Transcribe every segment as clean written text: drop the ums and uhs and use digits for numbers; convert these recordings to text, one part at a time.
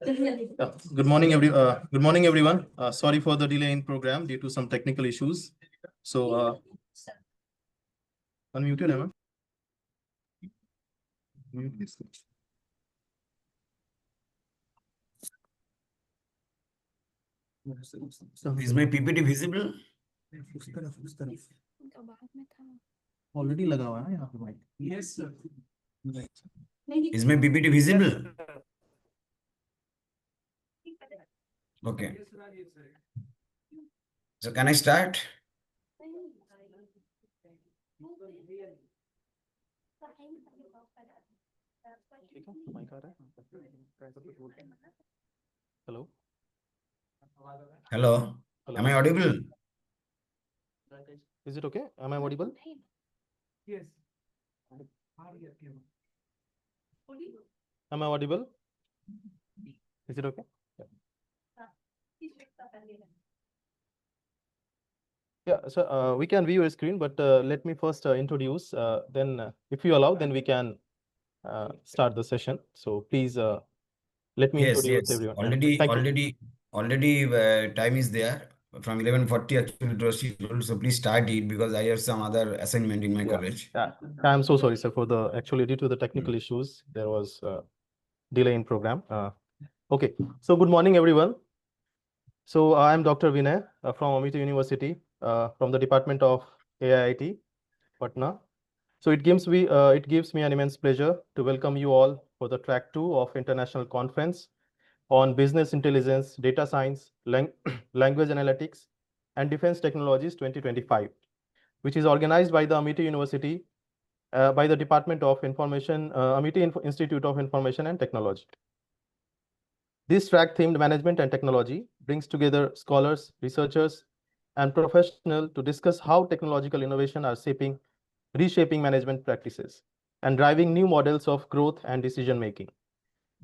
Good morning, everyone. Sorry for the delay in program due to some technical issues. So, unmute your name. Mute this. Is my PPT visible? Already लगा हुआ है यहाँ पे mic. Yes, sir. Is my PPT visible? Okay. So can I start? Hello. Hello. Am I audible? Is it okay? Am I audible? Yes. Am I audible? Is it okay? Yeah, so we can view your screen, but let me first introduce. Then, if you allow, then we can start the session. So please let me introduce everyone. Already time is there. From 11:40 actually it was scheduled. So please start it because I have some other assignment in my college. Yeah, I'm so sorry, sir, for the actually due to the technical issues, there was delay in program. Okay, so good morning, everyone. So I'm Dr. Vinay from Amity University, from the Department of AIIT, Patna. So it gives me an immense pleasure to welcome you all for the Track 2 of International Conference on Business Intelligence, Data Science, Language Analytics, and Defense Technologies 2025, which is organized by the Amity University, by the Department of Information, Amity Institute of Information and Technology. This track-themed management and technology brings together scholars, researchers, and professionals to discuss how technological innovation are reshaping management practices and driving new models of growth and decision-making.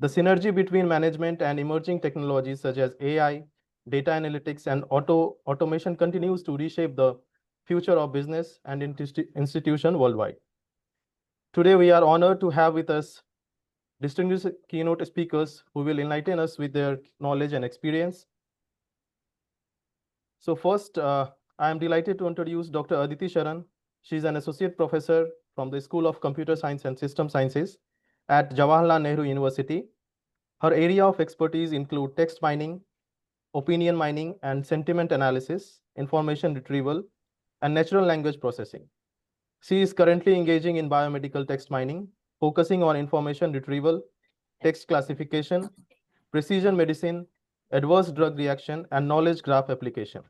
The synergy between management and emerging technologies such as AI, data analytics, and automation continues to reshape the future of business and institution worldwide. Today, we are honored to have with us distinguished keynote speakers who will enlighten us with their knowledge and experience. So first, I am delighted to introduce Dr. Aditi Sharan. She is an associate professor from the School of Computer Science and System Sciences at Jawaharlal Nehru University. Her area of expertise include text mining, opinion mining, and sentiment analysis, information retrieval, and natural language processing. She is currently engaging in biomedical text mining, focusing on information retrieval, text classification, precision medicine, adverse drug reaction, and knowledge graph application.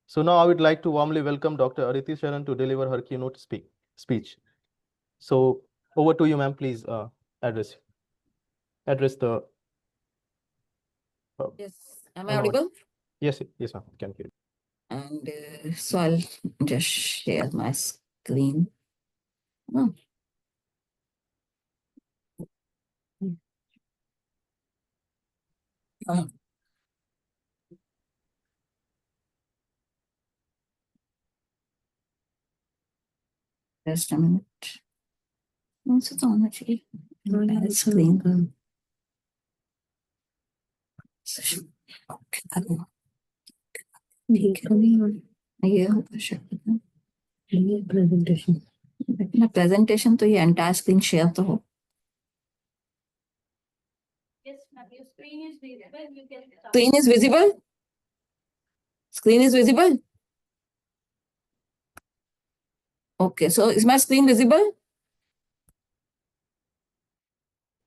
So now I would like to warmly welcome Dr. Aditi Sharan to deliver her keynote speech. So over to you, ma'am. Please address the. Yes, am I audible? Yes, ma'am. Can hear you. And so I'll just share my screen. Just a minute. Also, so much screen. presentation तो ये entire screen share तो हो. Yes, ma'am. Your screen is visible. You can start. Screen is visible? Screen is visible? Okay, so is my screen visible?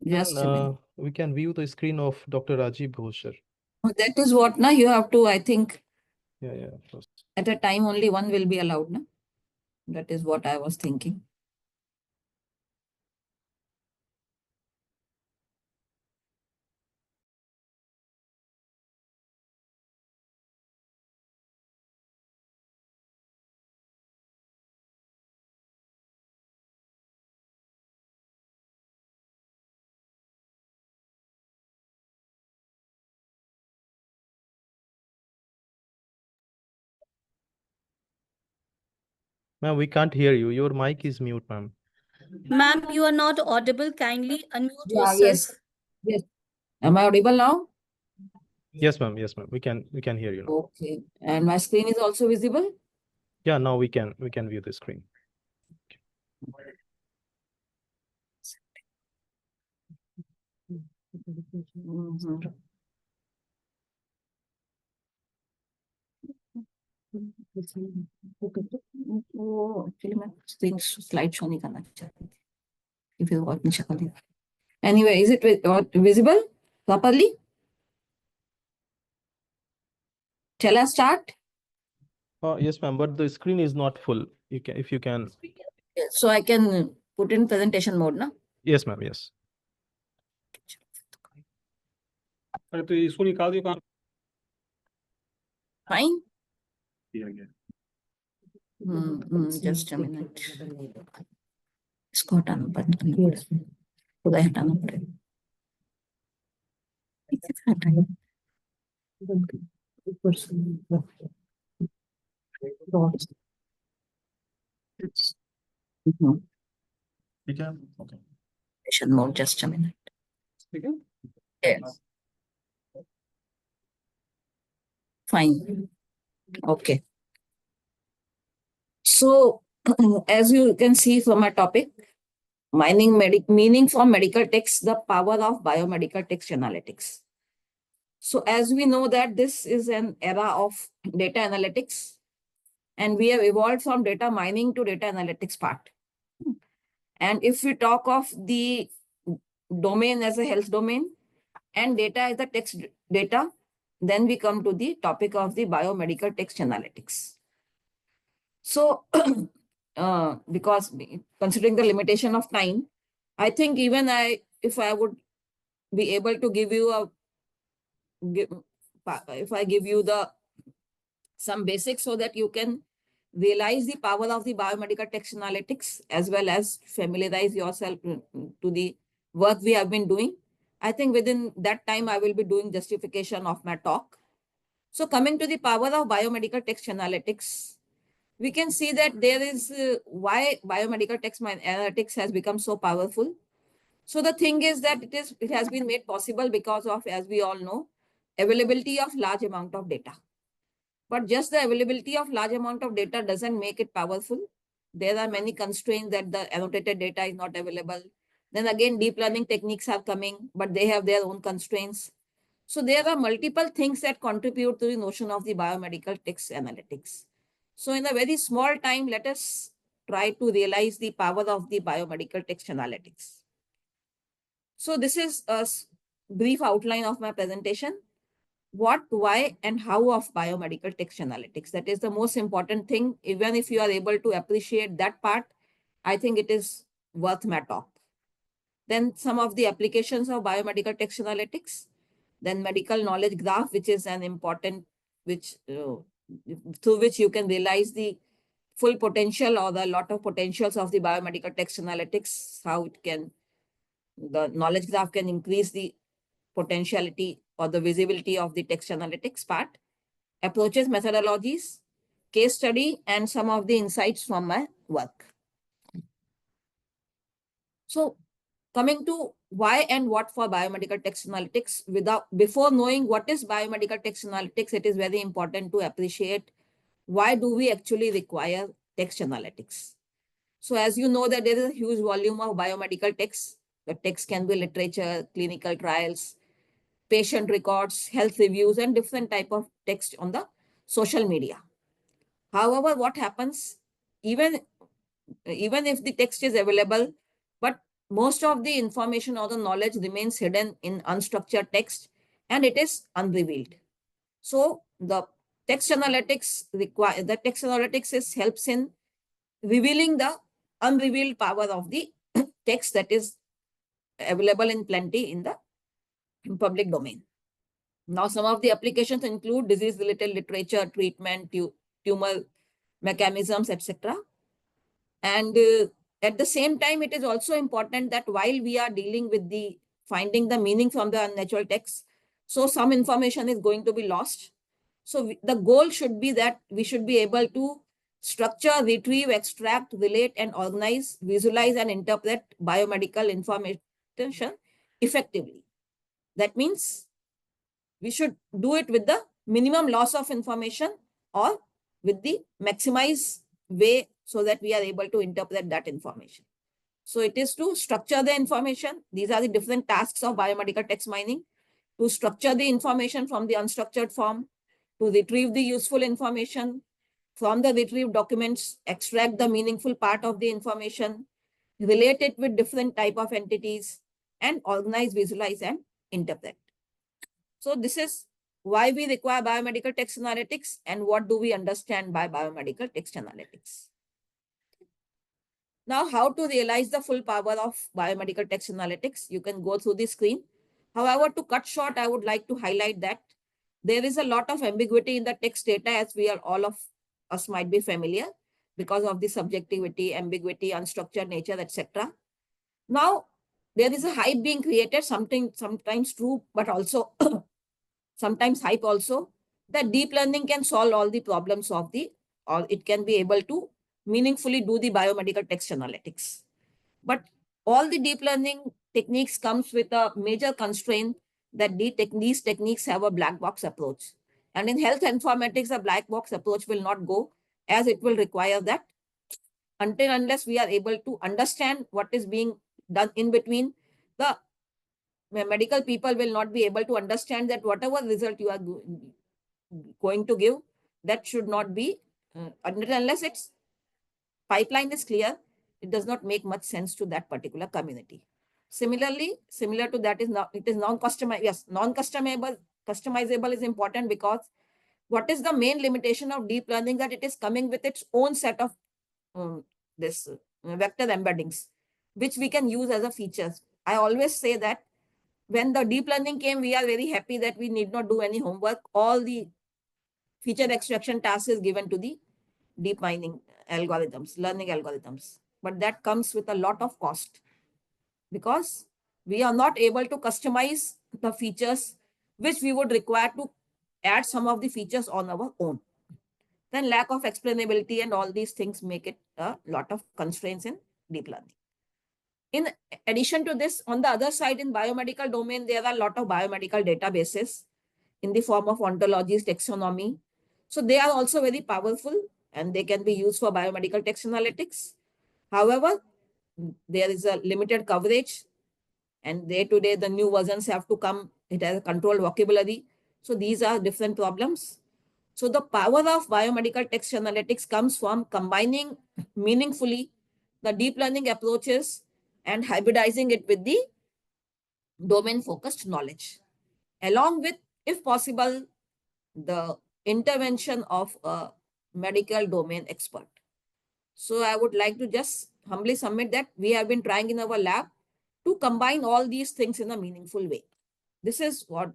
Just a minute. We can view the screen of Dr. Rajiv Ghoshar. That is what now you have to, I think. Yeah. First. At a time only one will be allowed, no? That is what I was thinking. Ma'am, we can't hear you. Your mic is mute, ma'am. Ma'am, you are not audible. Kindly unmute yourself. Yes. Am I audible now? Yes, ma'am. Yes, ma'am. We can hear you now. Okay. And my screen is also visible? Yeah, now we can view the screen. Mhm. वो actually मैं screen slide show नहीं करना चाहती थी कि फिर वो अपनी शक्ल दिखा. Anyway, is it visible properly? Shall I start? Yes, ma'am. But the screen is not full. If you can. So I can put in presentation mode, na? Yes, ma'am. Yes. अरे तो इसको निकाल दियो कहाँ Fine. दिया गया Just a minute. इसको हटाना बंद करना पड़ेगा. खुदा ही हटाना पड़ेगा. इसे हटाइए. बंद कर. ऊपर से dots. Mhm. ठीक है okay Presentation mode, just a minute. ठीक है Yes. Fine. Okay. So, as you can see from my topic, meaning from medical text, the power of biomedical text analytics. So, as we know that this is an era of data analytics, and we have evolved from data mining to data analytics part. And if we talk of the domain as a health domain and data as the text data, then we come to the topic of the biomedical text analytics. So, because considering the limitation of time, I think even if I would be able to give you if I give you some basics so that you can realize the power of the biomedical text analytics as well as familiarize yourself to the work we have been doing. I think within that time, I will be doing justification of my talk. So coming to the power of biomedical text analytics, we can see that there is why biomedical text analytics has become so powerful. So the thing is that it has been made possible because of, as we all know, availability of large amount of data. But just the availability of large amount of data doesn't make it powerful. There are many constraints that the annotated data is not available. Then again, deep learning techniques are coming, but they have their own constraints. So there are multiple things that contribute to the notion of the biomedical text analytics. So in a very small time, let us try to realize the power of the biomedical text analytics. So this is a brief outline of my presentation. What, why, and how of biomedical text analytics. That is the most important thing. Even if you are able to appreciate that part, I think it is worth my talk. Then some of the applications of biomedical text analytics. Then medical knowledge graph, which is an important, through which you can realize the full potential or the lot of potentials of the biomedical text analytics, how the knowledge graph can increase the potentiality or the visibility of the text analytics part, approaches, methodologies, case study, and some of the insights from my work. So coming to why and what for biomedical text analytics, before knowing what is biomedical text analytics, it is very important to appreciate why do we actually require text analytics. So as you know that there is a huge volume of biomedical text. The text can be literature, clinical trials, patient records, health reviews, and different type of text on the social media. However, what happens, even if the text is available, but most of the information or the knowledge remains hidden in unstructured text and it is unrevealed. So the text analytics helps in revealing the unrevealed power of the text that is available in plenty in the public domain. Now, some of the applications include disease-related literature, treatment, tumor mechanisms, etc. And at the same time, it is also important that while we are dealing with finding the meaning from the unnatural text, so some information is going to be lost. So the goal should be that we should be able to structure, retrieve, extract, relate, and organize, visualize, and interpret biomedical information effectively. That means we should do it with the minimum loss of information or with the maximize way so that we are able to interpret that information. So it is to structure the information. These are the different tasks of biomedical text mining: to structure the information from the unstructured form, to retrieve the useful information, from the retrieved documents, extract the meaningful part of the information, relate it with different type of entities, and organize, visualize, and interpret. So this is why we require biomedical text analytics and what do we understand by biomedical text analytics. Now, how to realize the full power of biomedical text analytics? You can go through the screen. However, to cut short, I would like to highlight that there is a lot of ambiguity in the text data, as we are all of us might be familiar, because of the subjectivity, ambiguity, unstructured nature, etc. Now, there is a hype being created, sometimes true, but also sometimes hype also, that deep learning can solve all the problems of the, or it can be able to meaningfully do the biomedical text analytics. But all the deep learning techniques comes with a major constraint that these techniques have a black box approach. And in health informatics, a black box approach will not go, as it will require that until unless we are able to understand what is being done in between, the medical people will not be able to understand that whatever result you are going to give, that should not be, until unless its pipeline is clear, it does not make much sense to that particular community. Similarly, similar to that is now, it is non-customizable. Yes, customizable is important, because what is the main limitation of deep learning? That it is coming with its own set of this vector embeddings, which we can use as a features. I always say that when the deep learning came, we are very happy that we need not do any homework. All the feature extraction task is given to the deep mining algorithms, learning algorithms. But that comes with a lot of cost, because we are not able to customize the features which we would require to add some of the features on our own. Then lack of explainability and all these things make it a lot of constraints in deep learning. In addition to this, on the other side, in biomedical domain, there are a lot of biomedical databases in the form of ontologies, taxonomy. So they are also very powerful and they can be used for biomedical text analytics. However, there is a limited coverage, and day to day the new versions have to come. It has a controlled vocabulary. So these are different problems. So the power of biomedical text analytics comes from combining meaningfully the deep learning approaches and hybridizing it with the domain-focused knowledge, along with, if possible, the intervention of a medical domain expert. So I would like to just humbly submit that we have been trying in our lab to combine all these things in a meaningful way. This is what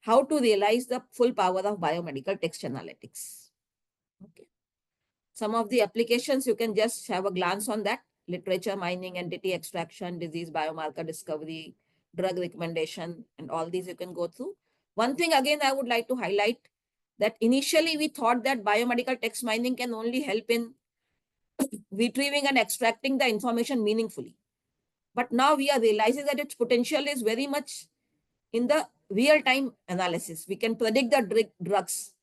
how to realize the full power of biomedical text analytics. Okay. Some of the applications, you can just have a glance on that: literature mining, entity extraction, disease biomarker discovery, drug recommendation, and all these you can go through. One thing again I would like to highlight, that initially we thought that biomedical text mining can only help in retrieving and extracting the information meaningfully. But now we are realizing that its potential is very much in the real-time analysis. We can predict the drugs.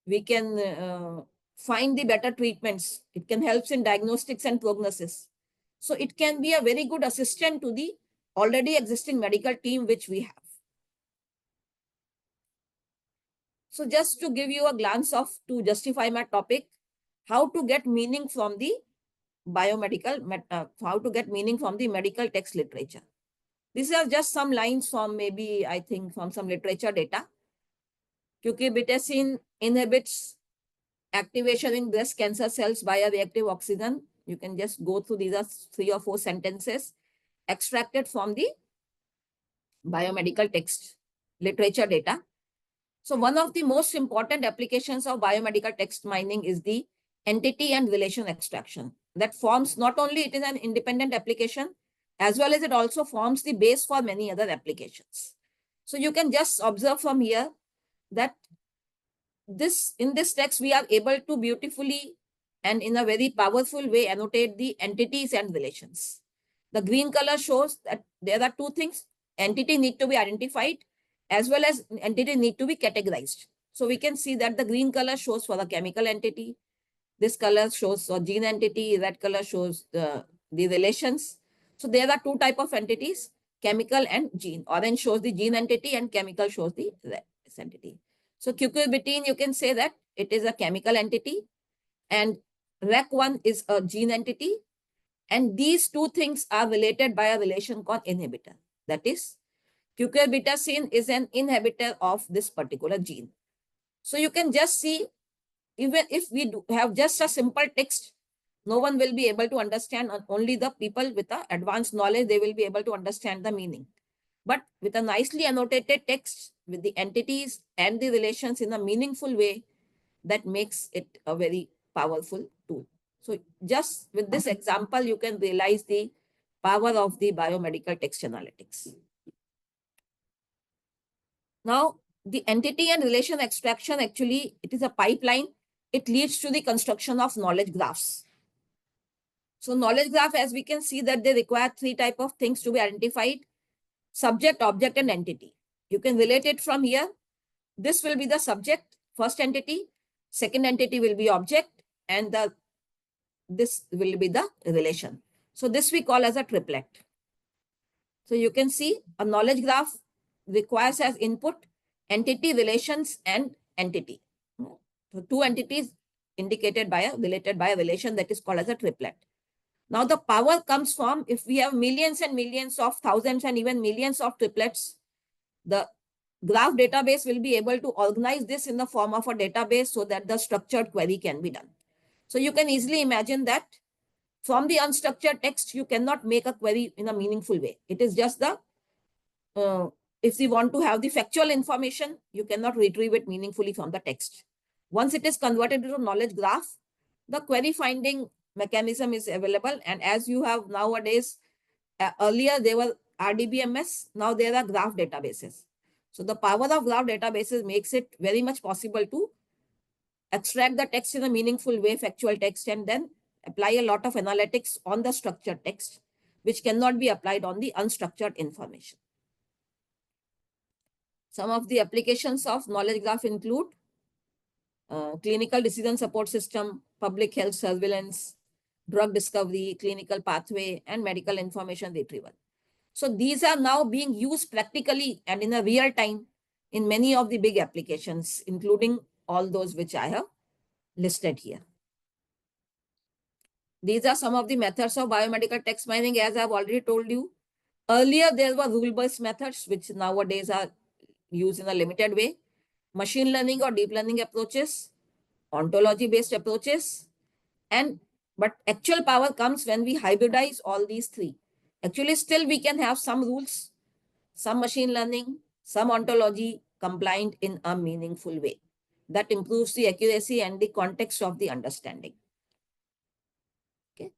We can find the better treatments. It can help in diagnostics and prognosis. So it can be a very good assistant to the already existing medical team which we have. So just to give you a glance of, to justify my topic, how to get meaning from the biomedical, how to get meaning from the medical text literature. These are just some lines from maybe, I think, from some literature data. Cucurbitacin inhibits activation in breast cancer cells by a reactive oxygen. You can just go through, these are 3 or 4 sentences extracted from the biomedical text literature data. So one of the most important applications of biomedical text mining is the entity and relation extraction. That forms, not only it is an independent application, as well as it also forms the base for many other applications. So you can just observe from here that in this text, we are able to beautifully and in a very powerful way annotate the entities and relations. The green color shows that there are 2 things. Entity need to be identified as well as entities need to be categorized. So we can see that the green color shows for the chemical entity, this color shows a gene entity, red color shows the relations. So there are two type of entities, chemical and gene. Orange shows the gene entity and chemical shows the this entity. So cucurbitine, you can say that it is a chemical entity and REC1 is a gene entity. And these two things are related by a relation called inhibitor. That is, cucurbitacin is an inhibitor of this particular gene. So you can just see, even if we do have just a simple text, no one will be able to understand. Only the people with the advanced knowledge, they will be able to understand the meaning. But with a nicely annotated text with the entities and the relations in a meaningful way, that makes it a very powerful tool. So just with this example, you can realize the power of the biomedical text analytics. Now, the entity and relation extraction, actually, it is a pipeline. It leads to the construction of knowledge graphs. So knowledge graph, as we can see, that they require three type of things to be identified: subject, object, and entity. You can relate it from here. This will be the subject, first entity, second entity will be object, and this will be the relation. So this we call as a triplet. So you can see a knowledge graph requires as input entity, relations, and entity. So two entities indicated by related by a relation, that is called as a triplet. Now the power comes from, if we have millions and millions of thousands and even millions of triplets, the graph database will be able to organize this in the form of a database so that the structured query can be done. So you can easily imagine that from the unstructured text, you cannot make a query in a meaningful way. It is just the, if you want to have the factual information, you cannot retrieve it meaningfully from the text. Once it is converted into a knowledge graph, the query finding mechanism is available. And as you have nowadays, earlier there were RDBMS, now there are graph databases. So the power of graph databases makes it very much possible to extract the text in a meaningful way, factual text, and then apply a lot of analytics on the structured text, which cannot be applied on the unstructured information. Some of the applications of knowledge graph include clinical decision support system, public health surveillance, drug discovery, clinical pathway, and medical information retrieval. So these are now being used practically and in a real time in many of the big applications, including all those which I have listed here. These are some of the methods of biomedical text mining, as I've already told you. Earlier, there were rule-based methods, which nowadays are used in a limited way. Machine learning or deep learning approaches, ontology-based approaches, but actual power comes when we hybridize all these three. Actually, still we can have some rules, some machine learning, some ontology combined in a meaningful way. That improves the accuracy and the context of the understanding. Okay.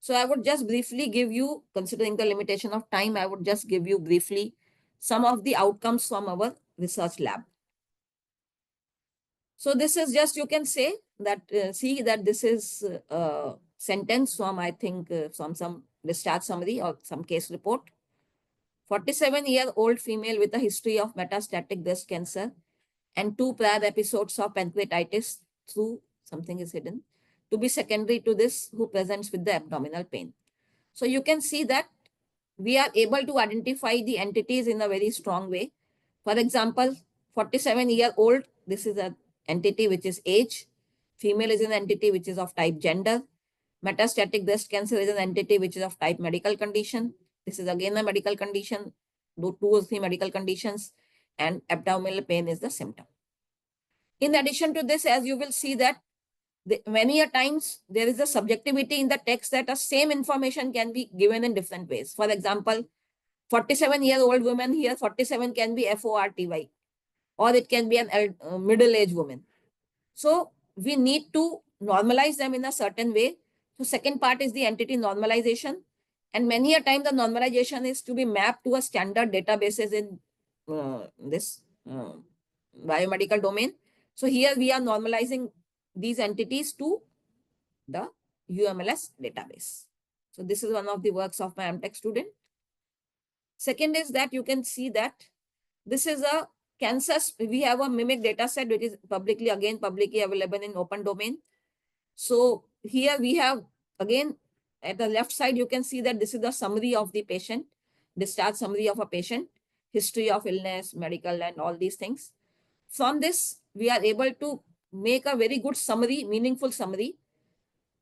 So I would just briefly give you, considering the limitation of time, I would just give you briefly some of the outcomes from our research lab. So this is just, you can say that, see that this is a sentence from, I think, from some discharge summary or some case report. 47-year-old female with a history of metastatic breast cancer and 2 prior episodes of pancreatitis through something is hidden to be secondary to this, who presents with the abdominal pain. So you can see that we are able to identify the entities in a very strong way. For example, 47-year-old, this is an entity which is age. Female is an entity which is of type gender. Metastatic breast cancer is an entity which is of type medical condition. This is again a medical condition, 2 or 3 medical conditions, and abdominal pain is the symptom. In addition to this, as you will see that many a times there is a subjectivity in the text that the same information can be given in different ways. For example, 47-year-old woman here, 47 can be FORTY, or it can be an middle-aged woman. So we need to normalize them in a certain way. So second part is the entity normalization. And many a time the normalization is to be mapped to a standard databases in this biomedical domain. So here we are normalizing these entities to the UMLS database. So this is one of the works of my MTech student. Second is that you can see that this is a cancer. We have a mimic data set, which is publicly available in open domain. So here we have, again, at the left side, you can see that this is the summary of the patient, discharge summary of a patient, history of illness, medical, and all these things. From this, we are able to make a very good summary, meaningful summary,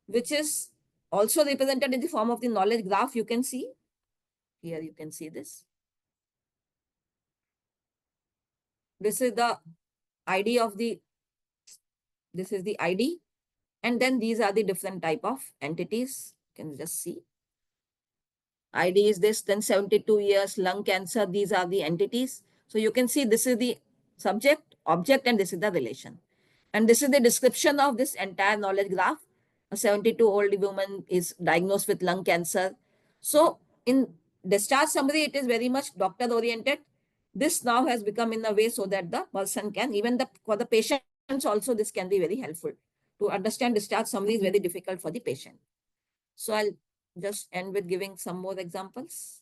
which is also represented in the form of the knowledge graph. You can see here, you can see this. This is the ID of the, this is the ID. And then these are the different type of entities. You can just see. ID is this, then 72 years, lung cancer, these are the entities. So you can see this is the subject, object, and this is the relation. And this is the description of this entire knowledge graph. A 72-year-old woman is diagnosed with lung cancer. So in discharge summary, it is very much doctor oriented. This now has become in a way so that the person can, even for the patients also, this can be very helpful. To understand discharge summary is very difficult for the patient. So I'll just end with giving some more examples.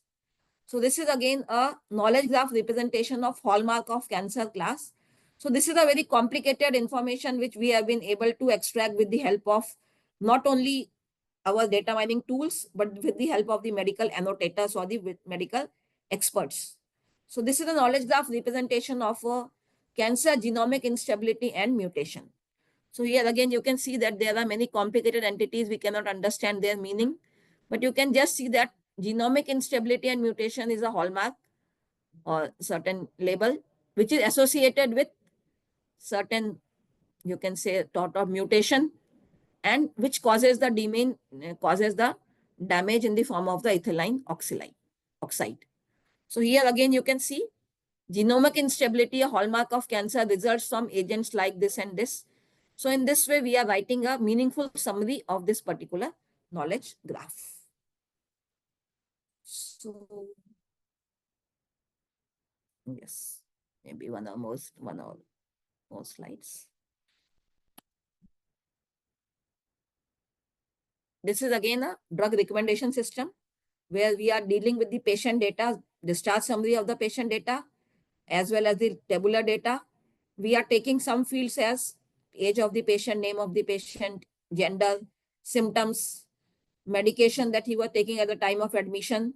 So this is again a knowledge graph representation of hallmark of cancer class. So this is a very complicated information which we have been able to extract with the help of not only our data mining tools, but with the help of the medical annotators or the medical experts. So this is a knowledge graph representation of cancer genomic instability and mutation. So here again, you can see that there are many complicated entities. We cannot understand their meaning, but you can just see that genomic instability and mutation is a hallmark or certain label, which is associated with certain, you can say, sort of mutation, and which causes the damage in the form of the ethylene oxide. So here again, you can see genomic instability, a hallmark of cancer, results from agents like this and this. So in this way, we are writing a meaningful summary of this particular knowledge graph. So yes, maybe one or more slides. This is again a drug recommendation system where we are dealing with the patient data, discharge summary of the patient data, as well as the tabular data. We are taking some fields as age of the patient, name of the patient, gender, symptoms, medication that he was taking at the time of admission.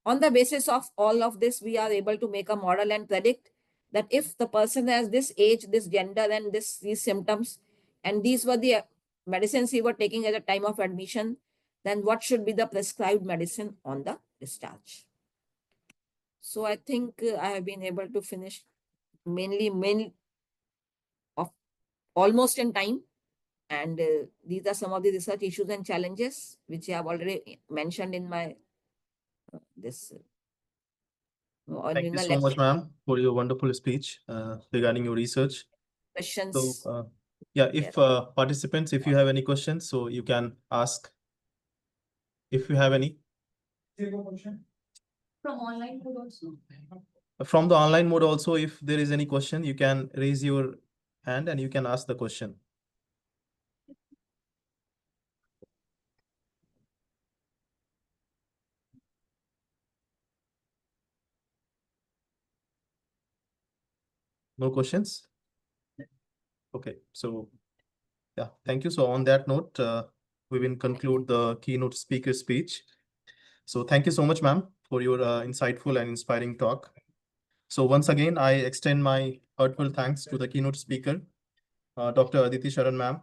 On the basis of all of this, we are able to make a model and predict that if the person has this age, this gender, and these symptoms, and these were the medicines he was taking at the time of admission, then what should be the prescribed medicine on the discharge. So I think I have been able to finish mainly of almost in time. And these are some of the research issues and challenges which I have already mentioned in my Thank you so much, ma'am, for your wonderful speech regarding your research. questions. So, yeah, if participants, if you have any questions, so you can ask if you have any. From online mode also. From the online mode also, if there is any question, you can raise your hand and you can ask the question. No questions? Okay, so yeah, thank you. So on that note, we will conclude the keynote speaker speech. So thank you so much, ma'am, for your insightful and inspiring talk. So once again, I extend my heartfelt thanks to the keynote speaker, Dr. Aditi Sharan, ma'am.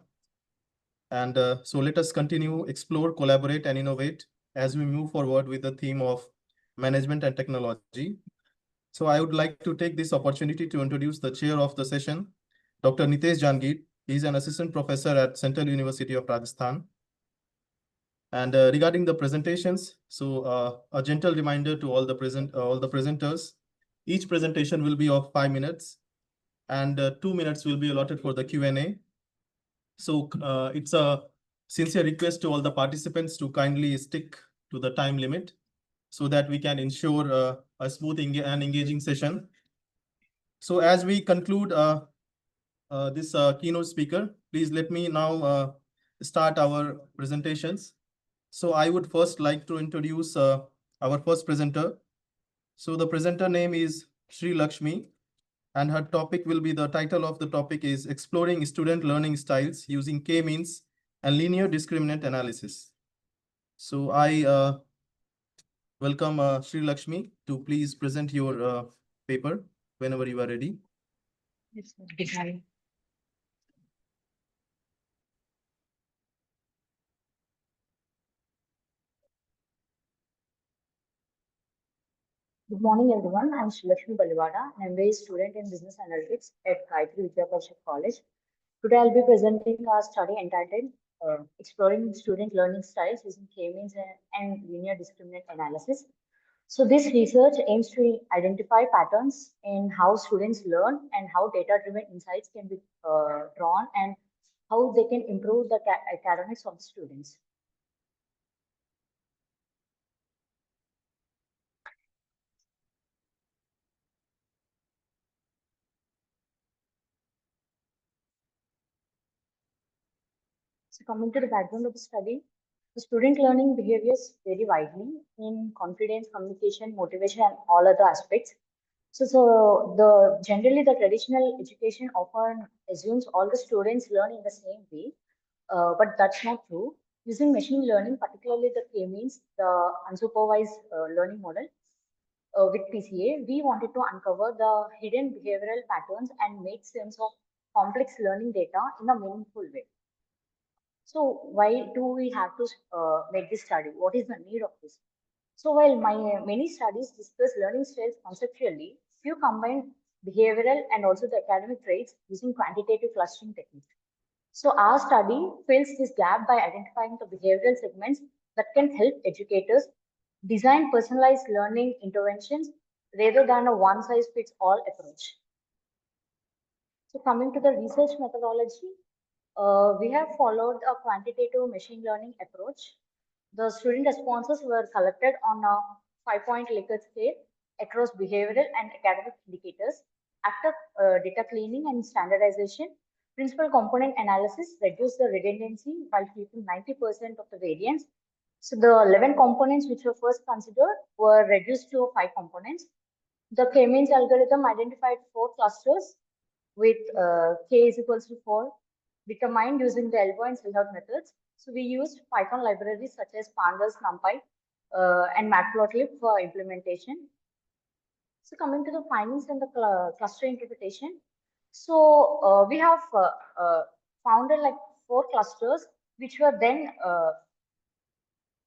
And so let us continue, explore, collaborate, and innovate as we move forward with the theme of management and technology. So I would like to take this opportunity to introduce the chair of the session, Dr. Nitesh Jangir. He is an assistant professor at Central University of Rajasthan. And regarding the presentations, so a gentle reminder to all the presenters, each presentation will be of 5 minutes, and 2 minutes will be allotted for the Q&A. So it's a sincere request to all the participants to kindly stick to the time limit so that we can ensure a smooth and engaging session. So as we conclude this keynote speaker, please let me now start our presentations. So I would first like to introduce our first presenter. So the presenter name is Sri Lakshmi. And her topic will be, the title of the topic is Exploring Student Learning Styles Using K-Means and Linear Discriminant Analysis. So I welcome Sri Lakshmi to please present your paper whenever you are ready. Yes, sir. Good morning, everyone. I'm Srilakshmi Balivada, and I'm a student in Business Analytics at Gayatri Vidya Parishad College. Today, I'll be presenting our study entitled Exploring Student Learning Styles Using K-Means and Linear Discriminant Analysis. So this research aims to identify patterns in how students learn and how data-driven insights can be drawn and how they can improve the academics of the students. So coming to the background of the study, the student learning behaviors vary widely in confidence, communication, motivation, and all other aspects. So generally the traditional education often assumes all the students learn in the same way, but that's not true. Using machine learning, particularly the K-means, the unsupervised learning model with PCA, we wanted to uncover the hidden behavioral patterns and make sense of complex learning data in a meaningful way. So why do we have to make this study? What is the need of this? So while many studies discuss learning styles conceptually, few combine behavioral and also the academic traits using quantitative clustering techniques. So our study fills this gap by identifying the behavioral segments that can help educators design personalized learning interventions rather than a one-size-fits-all approach. So coming to the research methodology, we have followed a quantitative machine learning approach. The student responses were collected on a 5-point Likert scale across behavioral and academic indicators. After data cleaning and standardization, principal component analysis reduced the redundancy while keeping 90% of the variance. So the 11 components which were first considered were reduced to 5 components. The K-means algorithm identified 4 clusters with K is equals to 4, determined using the elbow and sellout methods. So we used Python libraries such as pandas, NumPy, and matplotlib for implementation. So coming to the findings and the cluster interpretation. So we have founded like 4 clusters which were then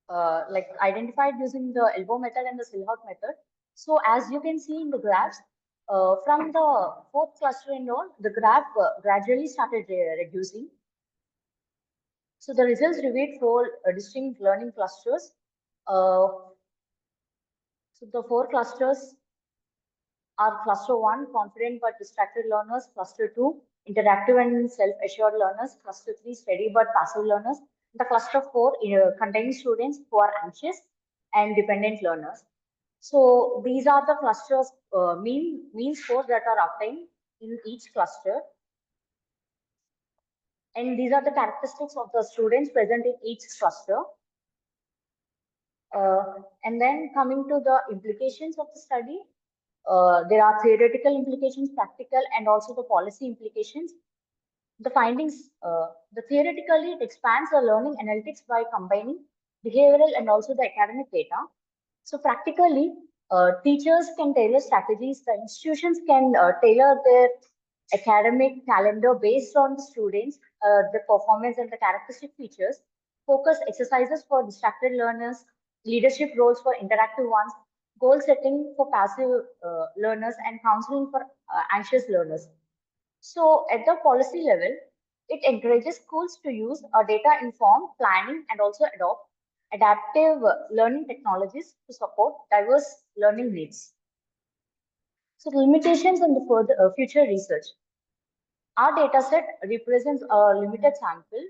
like identified using the elbow method and the silhouette method. So as you can see in the graphs, from the 4th cluster and all, the graph gradually started reducing. So the results revealed 4 distinct learning clusters. So the 4 clusters are cluster 1, confident but distracted learners, cluster 2, interactive and self-assured learners, cluster 3, steady but passive learners. The cluster 4 contains students who are anxious and dependent learners. So these are the clusters, mean scores that are obtained in each cluster. And these are the characteristics of the students present in each cluster. And then coming to the implications of the study, there are theoretical implications, practical, and also the policy implications. The findings, the theoretically, it expands the learning analytics by combining behavioral and also the academic data. So practically, teachers can tailor strategies, the institutions can tailor their academic calendar based on the students, the performance and the characteristic features, focus exercises for distracted learners, leadership roles for interactive ones, goal setting for passive learners, and counseling for anxious learners. So at the policy level, it encourages schools to use a data-informed planning and also adopt adaptive learning technologies to support diverse learning needs. So the limitations and the further future research. Our data set represents a limited sample,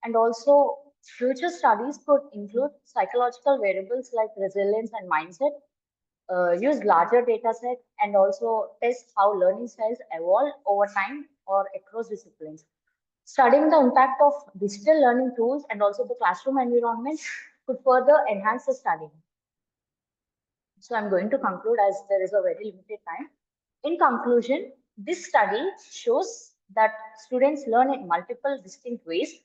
and also future studies could include psychological variables like resilience and mindset, use larger data set, and also test how learning styles evolve over time or across disciplines. Studying the impact of digital learning tools and also the classroom environment could further enhance the study. So I'm going to conclude as there is a very limited time. In conclusion, this study shows that students learn in multiple distinct ways,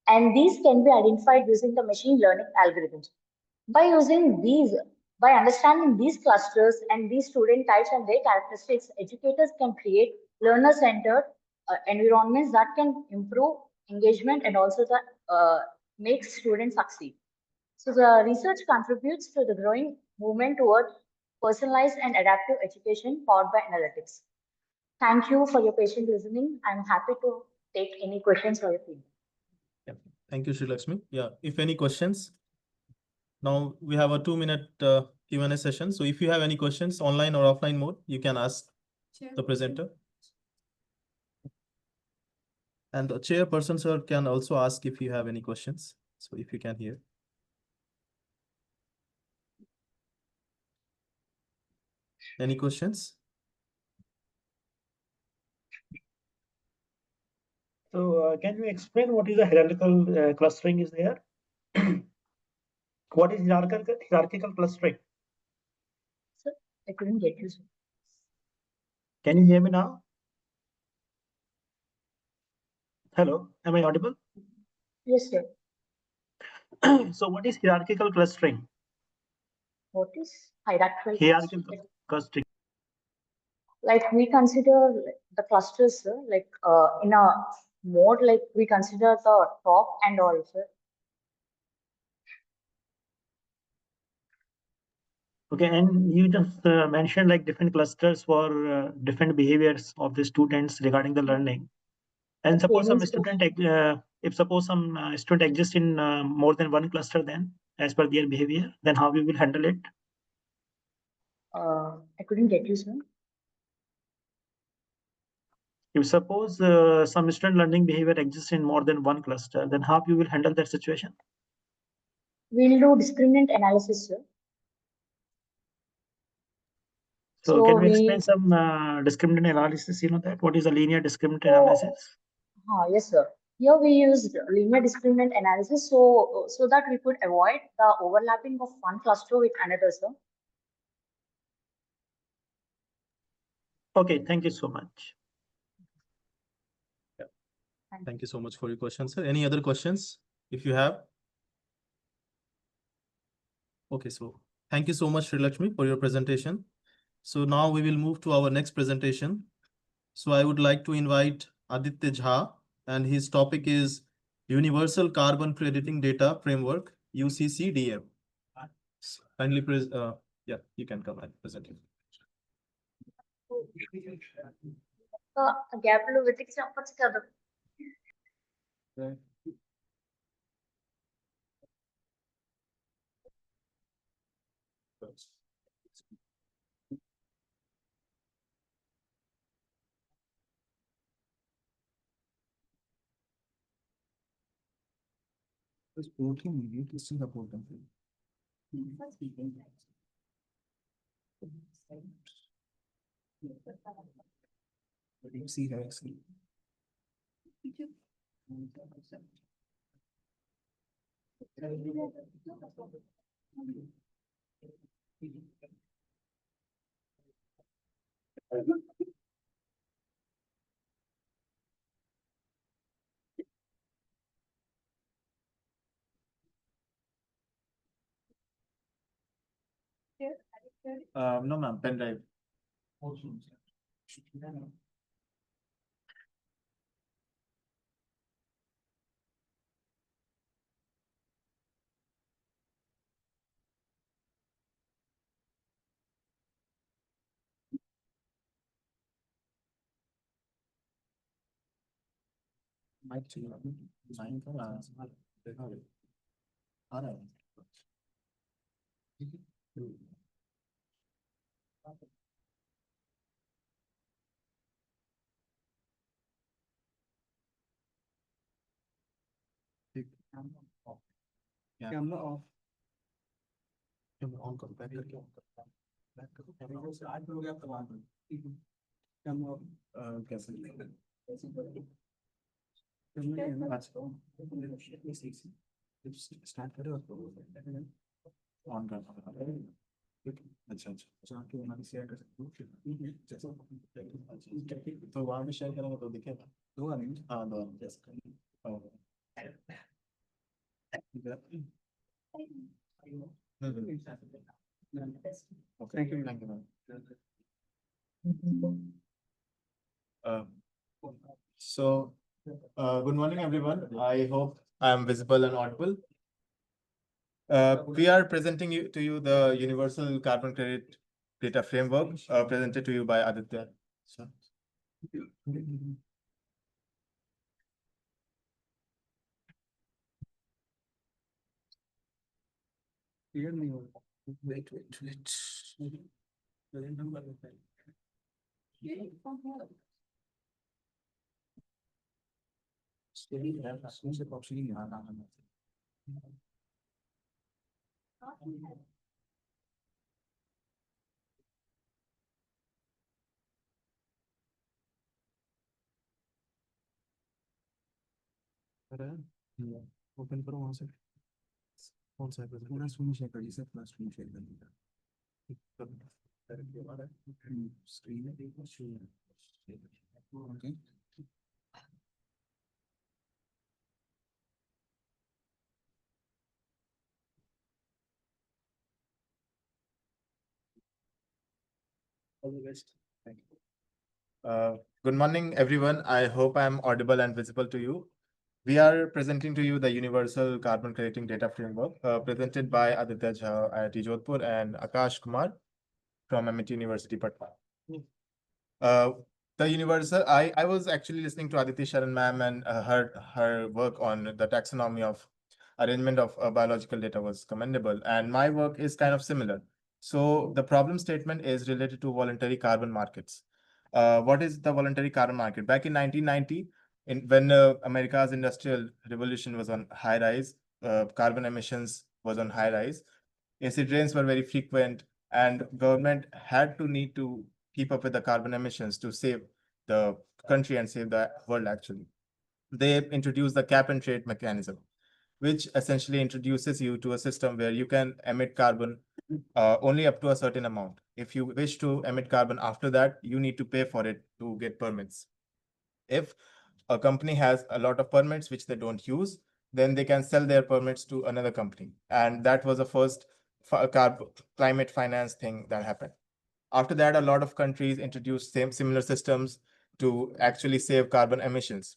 and these can be identified using the machine learning algorithms. By understanding these clusters and these student types and their characteristics, educators can create learner-centered environments that can improve engagement and also make students succeed. So the research contributes to the growing movement toward personalized and adaptive education powered by analytics. Thank you for your patient listening. I'm happy to take any questions or your feedback. Yeah. Thank you, Sri Lakshmi. Yeah, if any questions. Now we have a 2-minute Q&A session. So if you have any questions online or offline mode, you can ask the presenter. And the chairperson, sir, can also ask if you have any questions. So if you can hear. Any questions? So can you explain what is the hierarchical clustering is there? What is hierarchical clustering? Sir, I couldn't get you, sir. Can you hear me now? Hello, am I audible? Yes, sir. So what is hierarchical clustering? What is hierarchical? Hierarchical clustering. Like we consider the clusters, sir, like in a mode, like we consider the top and all, sir. Okay, and you just mentioned like different clusters for different behaviors of the students regarding the learning. And suppose some student, if suppose some student exists in more than one cluster, then as per their behavior, then how we will handle it? I couldn't get you, sir. If suppose some student learning behavior exists in more than one cluster, then how you will handle that situation? We'll do discriminant analysis, sir. So can we explain some discriminant analysis? You know that what is a linear discriminant analysis? Yes, sir. Here we used linear discriminant analysis, so that we could avoid the overlapping of one cluster with another, sir. Okay, thank you so much. Thank you so much for your questions, sir. Any other questions if you have? Okay, so thank you so much, Sri Lakshmi, for your presentation. So now we will move to our next presentation. So I would like to invite Aditya Jha, and his topic is Universal Carbon Crediting Data Framework, UCCDF. Kindly, yeah, you can come and present it. Gap lo వెతికి చెప్పొచ్చు కదా. No, ma'am, pen drive. Mic चाहिए sign का देखा आ रहा है camera off camera on करो back करके ऑन करो बैक करो कैमरा से आज हो गया तब ऑन करो कैमरा कैसे स्टार्ट करो और ऑन करना अच्छा अच्छा जहाँ की हमारी शेयर कर सकते हो जैसा तो वहाँ भी शेयर करेंगे तो दिखेगा दो आदमी हाँ दो आदमी जैसे करेंगे thank you ma'am So, good morning, everyone. I hope I am visible and audible. We are presenting to you the Universal Carbon Credit Data Framework presented to you by Aditya. So, clear नहीं हो रहा wait number से option ही नहीं आ रहा open करो वहां से कौन सा है पूरा स्क्रीन शेयर कर जिसे पूरा स्क्रीन शेयर कर दिया स्क्रीन है देखो share okay all the best thank you good morning, everyone. I hope I am audible and visible to you. We are presenting to you the Universal Carbon Crediting Data Framework presented by Aditya Jha, IIT Jodhpur, and Akash Kumar from MIT University, Patna. The universal, I was actually listening to Aditi Sharan ma'am and her work on the taxonomy of arrangement of biological data was commendable, and my work is kind of similar. So the problem statement is related to voluntary carbon markets. What is the voluntary carbon market? Back in 1990, when America's industrial revolution was on high rise, carbon emissions was on high rise, acid rains were very frequent, and government had to need to keep up with the carbon emissions to save the country and save the world. Actually, they introduced the cap and trade mechanism, which essentially introduces you to a system where you can emit carbon only up to a certain amount. If you wish to emit carbon after that, you need to pay for it to get permits. If a company has a lot of permits which they don't use, then they can sell their permits to another company. And that was the first climate finance thing that happened. After that, a lot of countries introduced similar systems to actually save carbon emissions.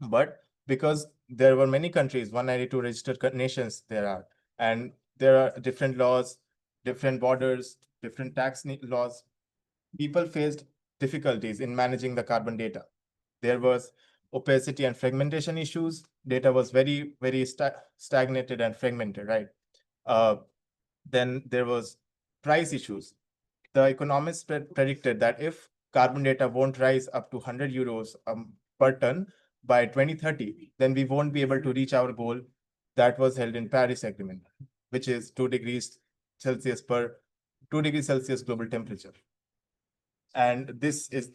But because there were many countries, 192 registered nations there are, and there are different laws, different borders, different tax laws, people faced difficulties in managing the carbon data. There was opacity and fragmentation issues. Data was very stagnated and fragmented, right? Then there was price issues. The economists predicted that if carbon data won't rise up to 100 euros per ton by 2030, then we won't be able to reach our goal that was held in Paris Agreement, which is 2 degrees Celsius per 2 degrees Celsius global temperature. And this is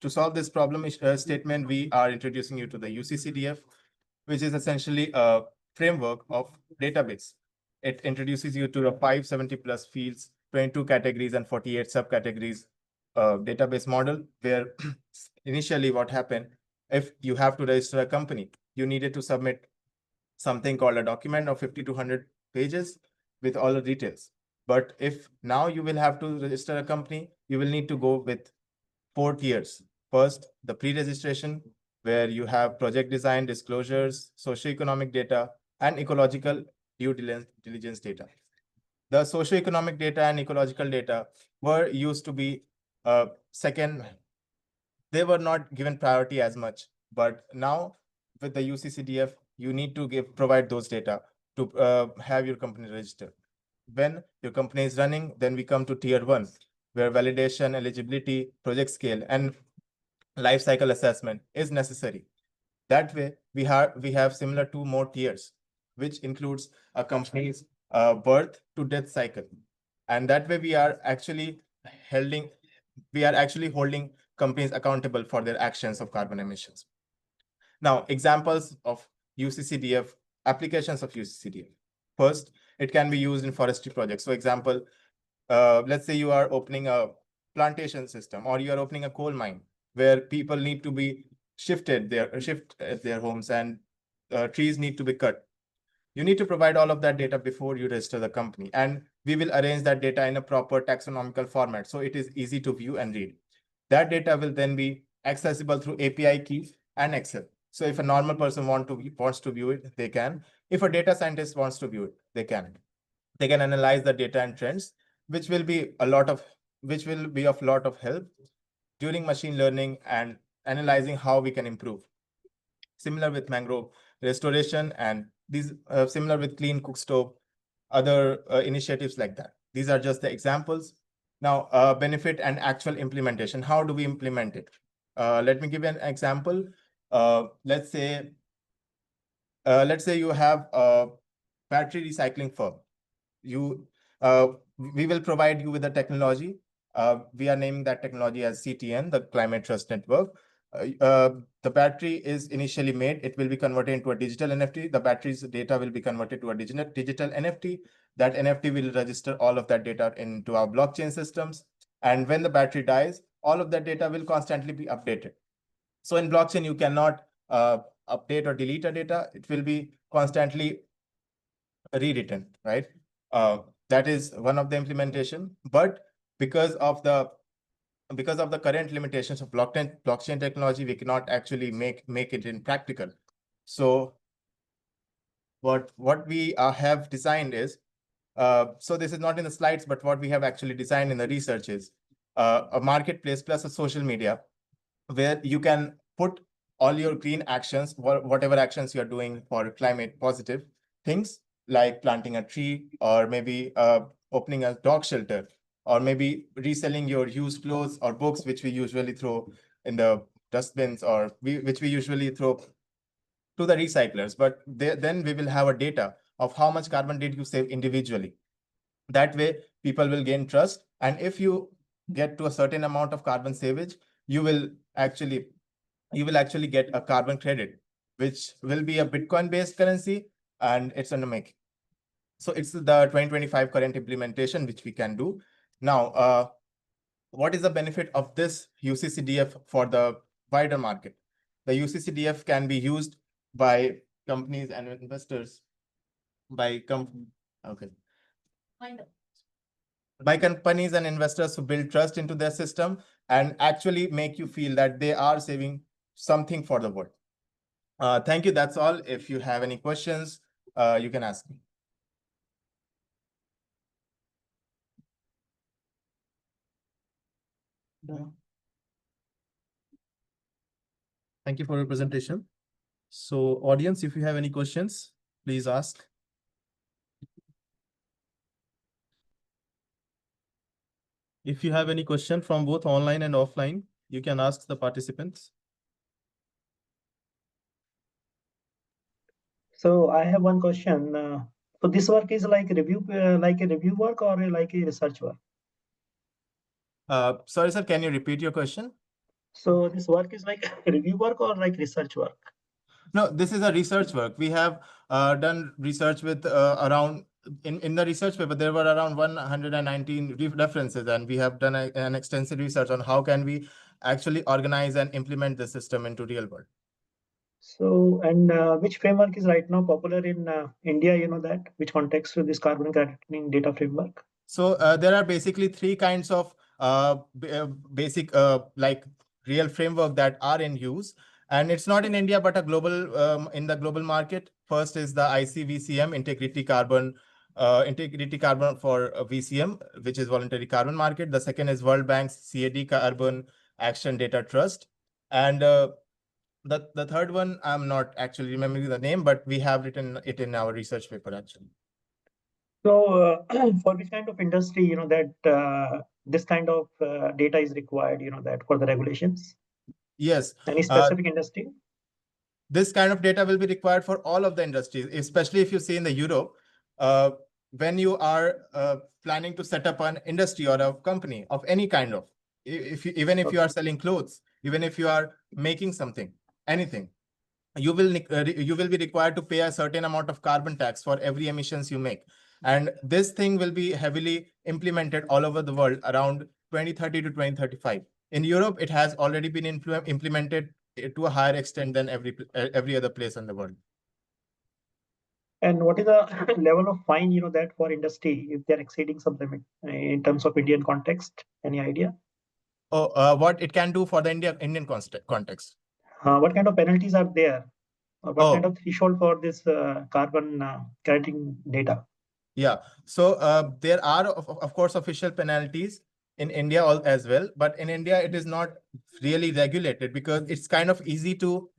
to solve this problem statement, we are introducing you to the UCCDF, which is essentially a framework of database. It introduces you to the 570 plus fields, 22 categories and 48 subcategories database model, where initially what happened, if you have to register a company, you needed to submit something called a document of 50 to 100 pages with all the details. But if now you will have to register a company, you will need to go with 4 tiers. First, the pre-registration, where you have project design, disclosures, socioeconomic data, and ecological due diligence data. The socioeconomic data and ecological data were used to be second. They were not given priority as much, but now with the UCCDF, you need to provide those data to have your company registered. When your company is running, then we come to tier 1, where validation, eligibility, project scale, and life cycle assessment is necessary. That way, we have similar 2 more tiers, which includes a company's birth to death cycle. And that way, we are actually holding companies accountable for their actions of carbon emissions. Now, examples of UCCDF, applications of UCCDF. First, it can be used in forestry projects. So example, let's say you are opening a plantation system, or you are opening a coal mine where people need to be shift at their homes, and trees need to be cut. You need to provide all of that data before you register the company, and we will arrange that data in a proper taxonomical format so it is easy to view and read. That data will then be accessible through API keys and Excel. So if a normal person wants to view it, they can. If a data scientist wants to view it, they can. They can analyze the data and trends, which will be of lot of help during machine learning and analyzing how we can improve. Similar with mangrove restoration, and these similar with clean cook stove, other initiatives like that. These are just the examples. Now, benefit and actual implementation. How do we implement it? Let me give you an example. Let's say you have a battery recycling firm. We will provide you with the technology. We are naming that technology as CTN, the Climate Trust Network. The battery is initially made. It will be converted into a digital NFT. The battery's data will be converted to a digital NFT. That NFT will register all of that data into our blockchain systems. And when the battery dies, all of that data will constantly be updated. So in blockchain, you cannot update or delete a data. It will be constantly rewritten, right? That is one of the implementation. But because of the current limitations of blockchain technology, we cannot actually make it in practical. So what we have designed is, so this is not in the slides, but what we have actually designed in the research is a marketplace plus a social media where you can put all your green actions, whatever actions you are doing for climate positive things, like planting a tree, or maybe opening a dog shelter, or maybe reselling your used clothes or books, which we usually throw in the dustbins, or which we usually throw to the recyclers. But then we will have a data of how much carbon did you save individually. That way, people will gain trust. And if you get to a certain amount of carbon savage, you will actually get a carbon credit, which will be a Bitcoin-based currency, and it's on the making. So it's the 2025 current implementation, which we can do. Now, what is the benefit of this UCCDF for the wider market? The UCCDF can be used by companies and investors, by companies and investors who build trust into their system and actually make you feel that they are saving something for the world. Thank you. That's all. If you have any questions, you can ask me. Thank you for your presentation. So, audience, if you have any questions, please ask. If you have any question from both online and offline, you can ask the participants. So I have one question. So this work is like a review work or like a research work? Sorry, sir, can you repeat your question? So this work is like review work or like research work? No, this is a research work. We have done research with around, in the research paper, there were around 119 references, and we have done an extensive research on how can we actually organize and implement the system into real world. So, and which framework is right now popular in India, which context to this carbon crediting data framework? So there are basically three kinds of basic like real framework that are in use. And it's not in India, but a global in the global market. First is the ICVCM, integrity carbon for VCM, which is voluntary carbon market. The second is World Bank's CAD, Carbon Action Data Trust. And the third one, I'm not actually remembering the name, but we have written it in our research paper actually. So for which kind of industry, that this kind of data is required, that for the regulations? Yes. Any specific industry? This kind of data will be required for all of the industries, especially if you see in the Europe, when you are planning to set up an industry or a company of any kind of, even if you are selling clothes, even if you are making something, anything, you will be required to pay a certain amount of carbon tax for every emissions you make. And this thing will be heavily implemented all over the world around 2030 to 2035. In Europe, it has already been implemented to a higher extent than every other place in the world. And what is the level of fine, that for industry if they're exceeding some limit in terms of Indian context? Any idea? What it can do for the Indian context? What kind of penalties are there? Or what kind Oh. of threshold for this carbon crediting data? Yeah, so there are, of course, official penalties in India as well, but in India, it is not really regulated because it's kind of easy to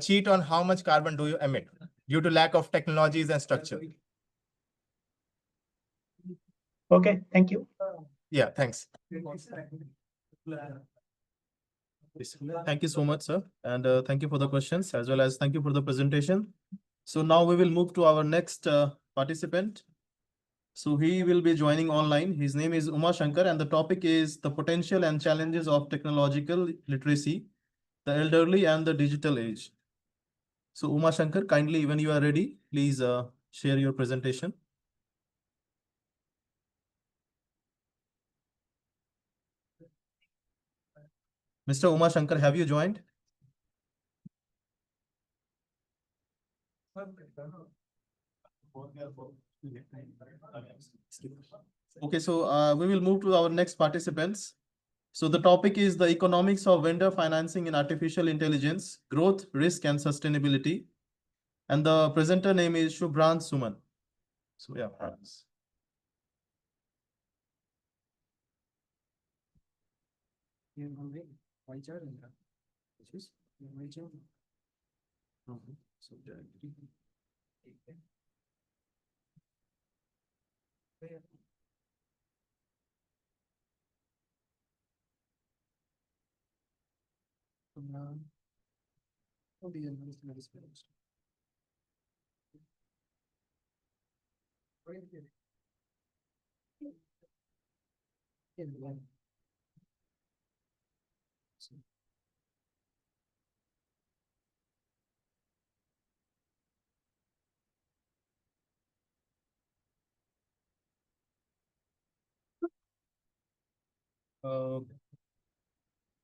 cheat on how much carbon do you emit due to lack of technologies and structure. Okay, thank you. Yeah, thanks. Thank you so much, sir. And thank you for the questions as well as thank you for the presentation. So now we will move to our next participant. So he will be joining online. His name is Uma Shankar, and the topic is the potential and challenges of technological literacy, the elderly and the digital age. So Uma Shankar, kindly, when you are ready, please share your presentation. Mr. Uma Shankar, have you joined? Okay, so we will move to our next participants. So the topic is the economics of vendor financing in artificial intelligence, growth, risk, and sustainability. And the presenter name is Shubhrant Suman. So yeah, thanks.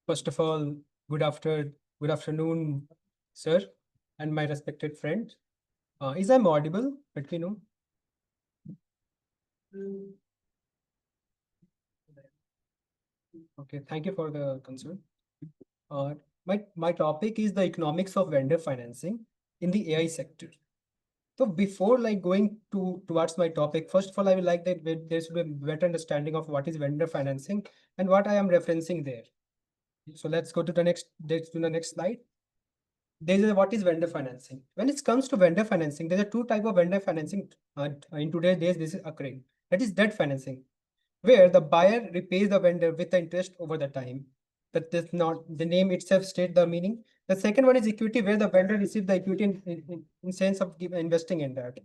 First of all, good afternoon, sir, and my respected friend. Is I'm audible? Let me know. Okay, thank you for the concern. My topic is the economics of vendor financing in the AI sector. So before going towards my topic, first of all, I would like that there should be a better understanding of what is vendor financing and what I am referencing there. So let's go to the next slide. There's what is vendor financing. When it comes to vendor financing, there's a two type of vendor financing in today's days. This is occurring. That is debt financing, where the buyer repays the vendor with the interest over the time. That does not the name itself state the meaning. The second one is equity, where the vendor receives the equity in sense of investing in that.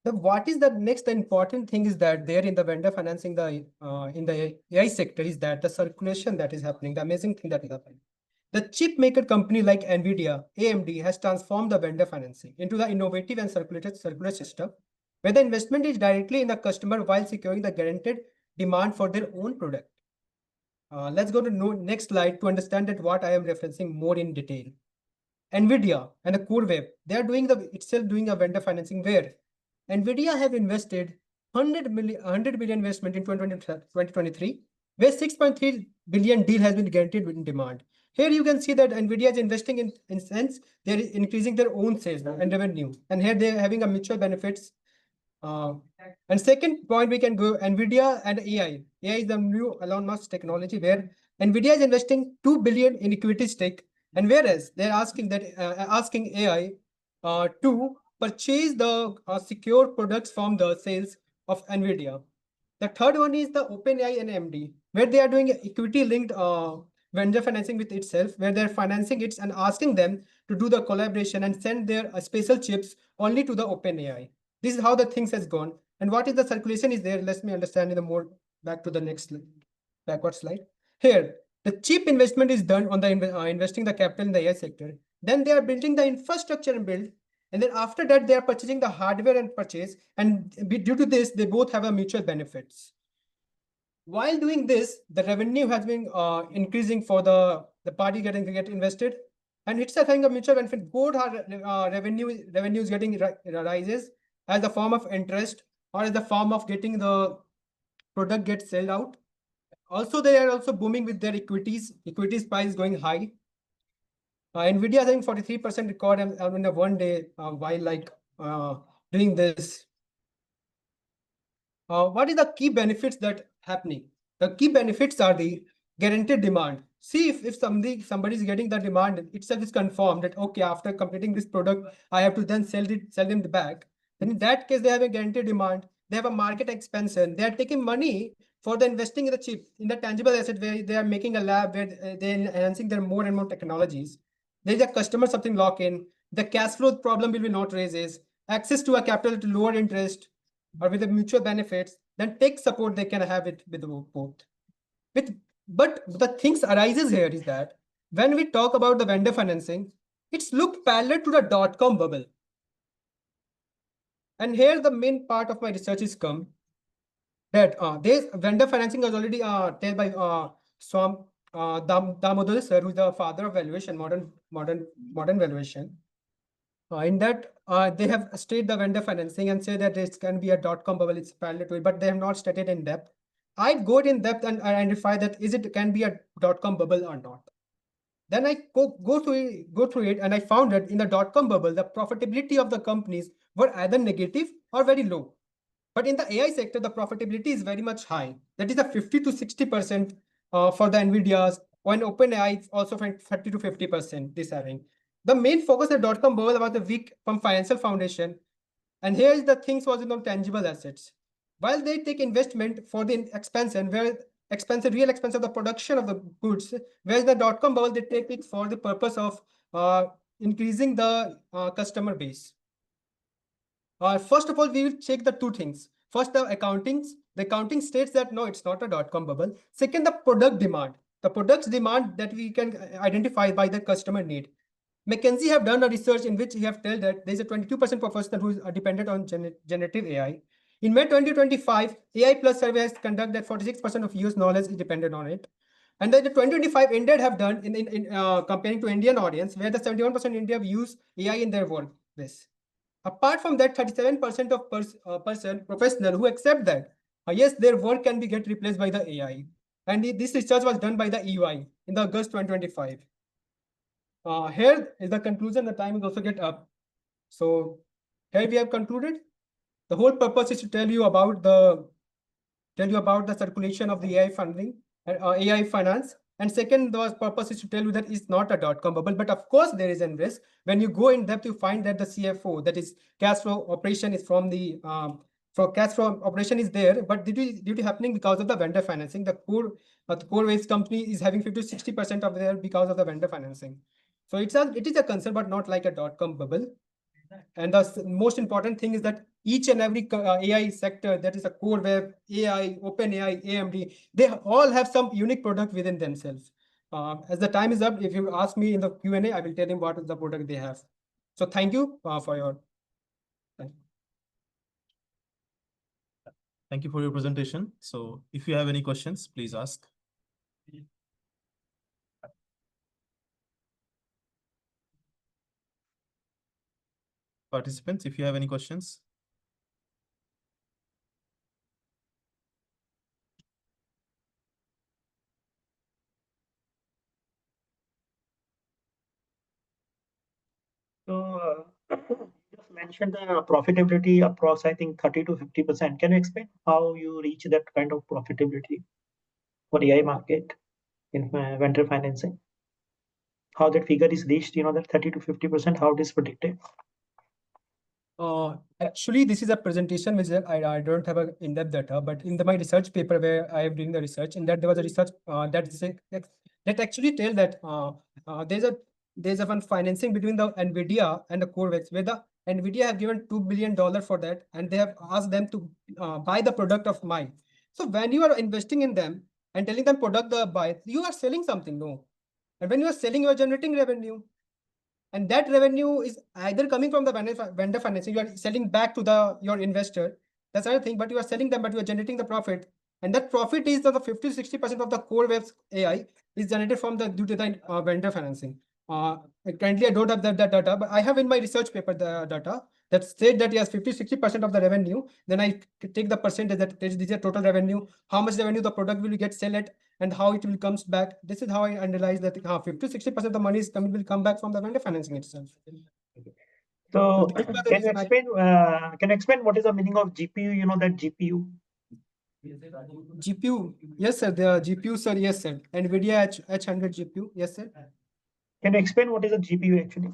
What is the next important thing is that there in the vendor financing in the AI sector is that the circulation that is happening, the amazing thing that is happening. The chip maker company like NVIDIA, AMD has transformed the vendor financing into the innovative and circular system where the investment is directly in the customer while securing the guaranteed demand for their own product. Let's go to next slide to understand that what I am referencing more in detail. NVIDIA and the CoreWeb, they are doing a vendor financing where NVIDIA have invested 100 billion investment in 2023, where 6.3 billion deal has been guaranteed in demand. Here you can see that NVIDIA is investing in sense they're increasing their own sales and revenue, and here they're having a mutual benefits. And second point we can go NVIDIA and AI. AI is the new Elon Musk technology where NVIDIA is investing 2 billion in equity stake, and whereas they're asking AI to purchase the secure products from the sales of NVIDIA. The third one is the OpenAI and AMD, where they are doing equity linked vendor financing with itself, where they're financing it and asking them to do the collaboration and send their special chips only to the OpenAI. This is how the things has gone. And what is the circulation is there? Let me understand in the more back to the next backward slide. Here, the cheap investment is done on the investing the capital in the AI sector. Then they are building the infrastructure and build And then after that, they are purchasing the hardware and purchase. And due to this, they both have a mutual benefits. While doing this, the revenue has been increasing for the party get invested. And it's having a mutual benefit. Both are revenues getting rises as a form of interest or as a form of getting the product gets sold out. Also, they are also booming with their equities. Equities price going high. Nvidia is having 43% record in a one day while doing this. What is the key benefits that happening? The key benefits are the guaranteed demand. See if somebody is getting the demand itself is confirmed that okay, after completing this product, I have to then sell them back. Then in that case, they have a guaranteed demand. They have a market expansion. They are taking money for the investing in the chip, in the tangible asset where they are making a lab where they're enhancing their more and more technologies. There is a customer something lock in. The cash flow problem will be not raises. Access to a capital at lower interest or with the mutual benefits, then tech support they can have it with both. But the things arises here is that when we talk about the vendor financing, it's looked parallel to the dot-com bubble. And here the main part of my research is come that this vendor financing was already told by Swam Damodar sir, who is the father of valuation, modern valuation. In that, they have stated the vendor financing and say that it can be a dot-com bubble, it's parallel to it, but they have not stated in depth. I go in depth and identify that it can be a dot-com bubble or not. Then I go through it and I found that in the dot-com bubble, the profitability of the companies were either negative or very low. But in the AI sector, the profitability is very much high. That is a 50 to 60% for the NVIDIAs, or in OpenAI also 30 to 50% this having. The main focus of dot-com bubble was the weak from financial foundation. And here is the things was in on tangible assets. While they take investment for the expansion, real expense of the production of the goods, whereas the dot-com bubble, they take it for the purpose of increasing the customer base. First of all, we will check the two things. First, the accounting states that no, it's not a dot-com bubble. Second, the product demand. The product's demand that we can identify by the customer need. McKinsey have done a research in which he have told that there is a 22% professional who is dependent on generative AI. In May 2025, AI Plus survey has conducted that 46% of US knowledge is dependent on it. And then the 2025 Indeed have done in comparing to Indian audience, where the 71% India use AI in their work. Apart from that, 37% of person professional who accept that yes, their work can be get replaced by the AI. And this research was done by the EY in the August 2025. Here is the conclusion. The time is also get up. So here we have concluded. The whole purpose is to tell you about the circulation of the AI funding and AI finance. And second, the purpose is to tell you that it's not a dot-com bubble, but of course there is a risk. When you go in depth, you find that the CFO, that is cash flow operation, is from the cash flow operation is there, but due to happening because of the vendor financing, the core waste company is having 50-60% of their because of the vendor financing. So it is a concern, but not like a dot-com bubble. And the most important thing is that each and every AI sector, that is a core web, AI, OpenAI, AMD, they all have some unique product within themselves. As the time is up, if you ask me in the Q&A, I will tell you what is the product they have. So thank you for your time. Thank you for your presentation. So if you have any questions, please ask. Participants, if you have any questions. So you just mentioned the profitability across, I think 30 to 50%. Can you explain how you reach that kind of profitability for the AI market in vendor financing? How that figure is reached, that 30 to 50%, how it is predicted? Actually, this is a presentation which I don't have a in-depth data, but in my research paper where I am doing the research, in that there was a research that actually tell that there's a one financing between the NVIDIA and the CoreVex, where the NVIDIA have given $2 billion for that, and they have asked them to buy the product of mine. So when you are investing in them and telling them product the buy, you are selling something, no? And when you are selling, you are generating revenue. and that revenue is either coming from the vendor financing, you are selling back to your investor. That's another thing, but you are selling them, but you are generating the profit. And that profit is the 50-60% of the core web's AI is generated from due to the vendor financing. Currently, I don't have that data, but I have in my research paper the data that said that yes, 50-60% of the revenue. Then I take the percentage that this is the total revenue, how much revenue the product will get sell at, and how it will comes back. This is how I analyze that 50-60% of the money will come back from the vendor financing itself. So this was the can you reason explain what is the meaning of GPU? You know that GPU. GPU, yes sir. The GPU, sir, yes sir. NVIDIA H100 GPU, yes sir. Can you explain what is a GPU actually?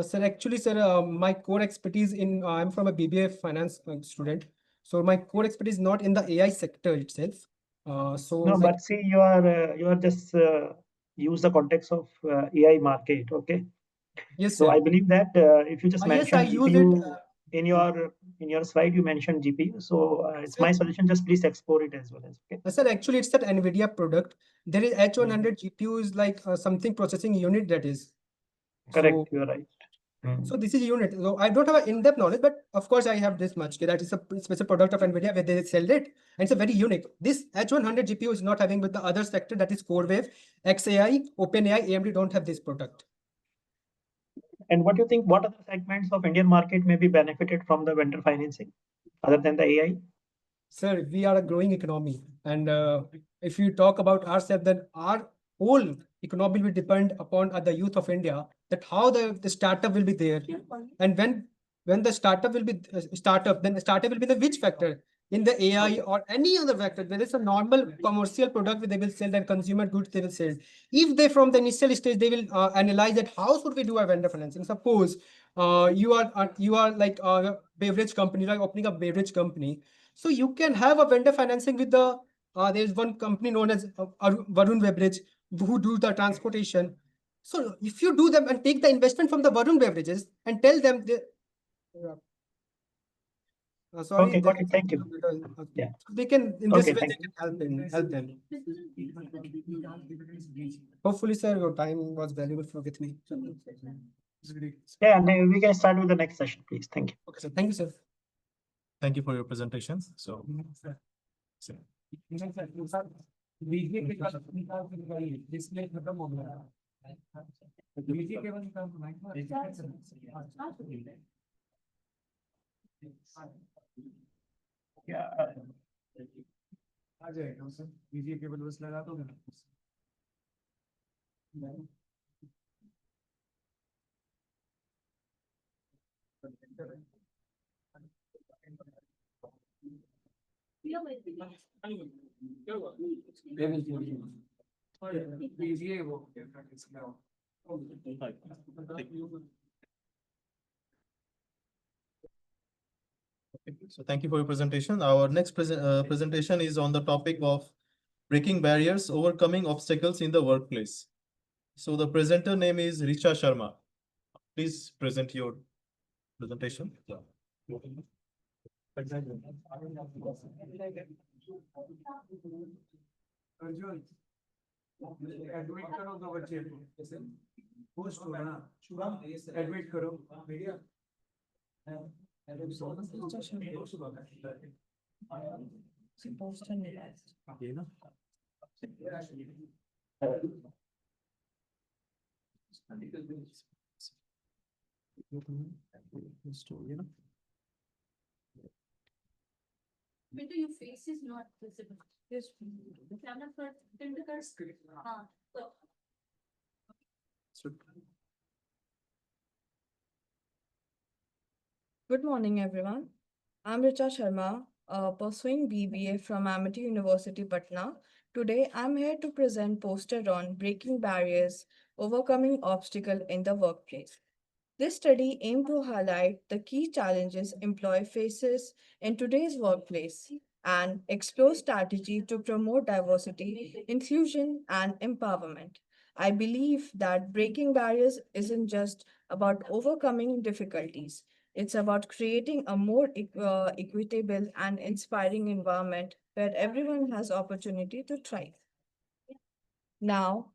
Sir, actually, sir, my core expertise I'm from a BBA finance student. So my core expertise is not in the AI sector itself. So No, like, but see, you are just use the context of AI market, okay? yes, So sir. I believe that if you just Yes, I mention use GPU it. in your slide, you mentioned GPU. So it's Sir, my suggestion, just please explore it as well as okay. Sir, actually, it's that NVIDIA product. There is H100 GPU is like something processing unit that is. Correct, So, you are right. so this is unit. So I don't have an in-depth knowledge, but of course I have this much. That is a special product of NVIDIA where they sell it, and it's a very unique. This H100 GPU is not having with the other sector that is CoreWave, XAI, OpenAI, AMD don't have this product. And what do you think? What other segments of Indian market may be benefited from the vendor financing other than the AI? Sir, we are a growing economy, and if you talk about ourselves, then our whole economy will depend upon the youth of India. That how the startup will be there, and when the startup will be then the startup will be the which factor in the AI or any other factor. Whether it's a normal commercial product where they will sell and consumer goods they will sell. If they from the initial stage they will analyze that how should we do a vendor financing. Suppose you are like a beverage company, like opening a beverage company. So you can have a vendor financing with the there's one company known as Varun Beverage who do the transportation. So if you do them and take the investment from the Varun Beverages and tell them sorry, Okay, got it. Thank you. Yeah. They can in this Okay, way thank they can help them. Hopefully, sir, your time was valuable with me. Yeah, and then we can start with the next session, please. Thank you. Okay, sir. Thank you, sir. Thank you for your presentation. So, Yeah. आ जाएगा sir video cable बस लगा दोगे ना so thank you for your presentation. Our next presentation is on the topic of breaking barriers, overcoming obstacles in the workplace. So the presenter name is Richa Sharma. Please present your presentation. Arjun admit करो दो बच्चे को post होगा ना Shubham admit करो भैया Better your face is not visible. Yes. Camera for screen. Good morning, everyone. I'm Richa Sharma, pursuing BBA from Amity University, Patna. Today, I'm here to present poster on breaking barriers, overcoming obstacle in the workplace. This study aimed to highlight the key challenges employee faces in today's workplace and explore strategy to promote diversity, inclusion, and empowerment. I believe that breaking barriers isn't just about overcoming difficulties. It's about creating a more equitable and inspiring environment where everyone has opportunity to thrive. Now,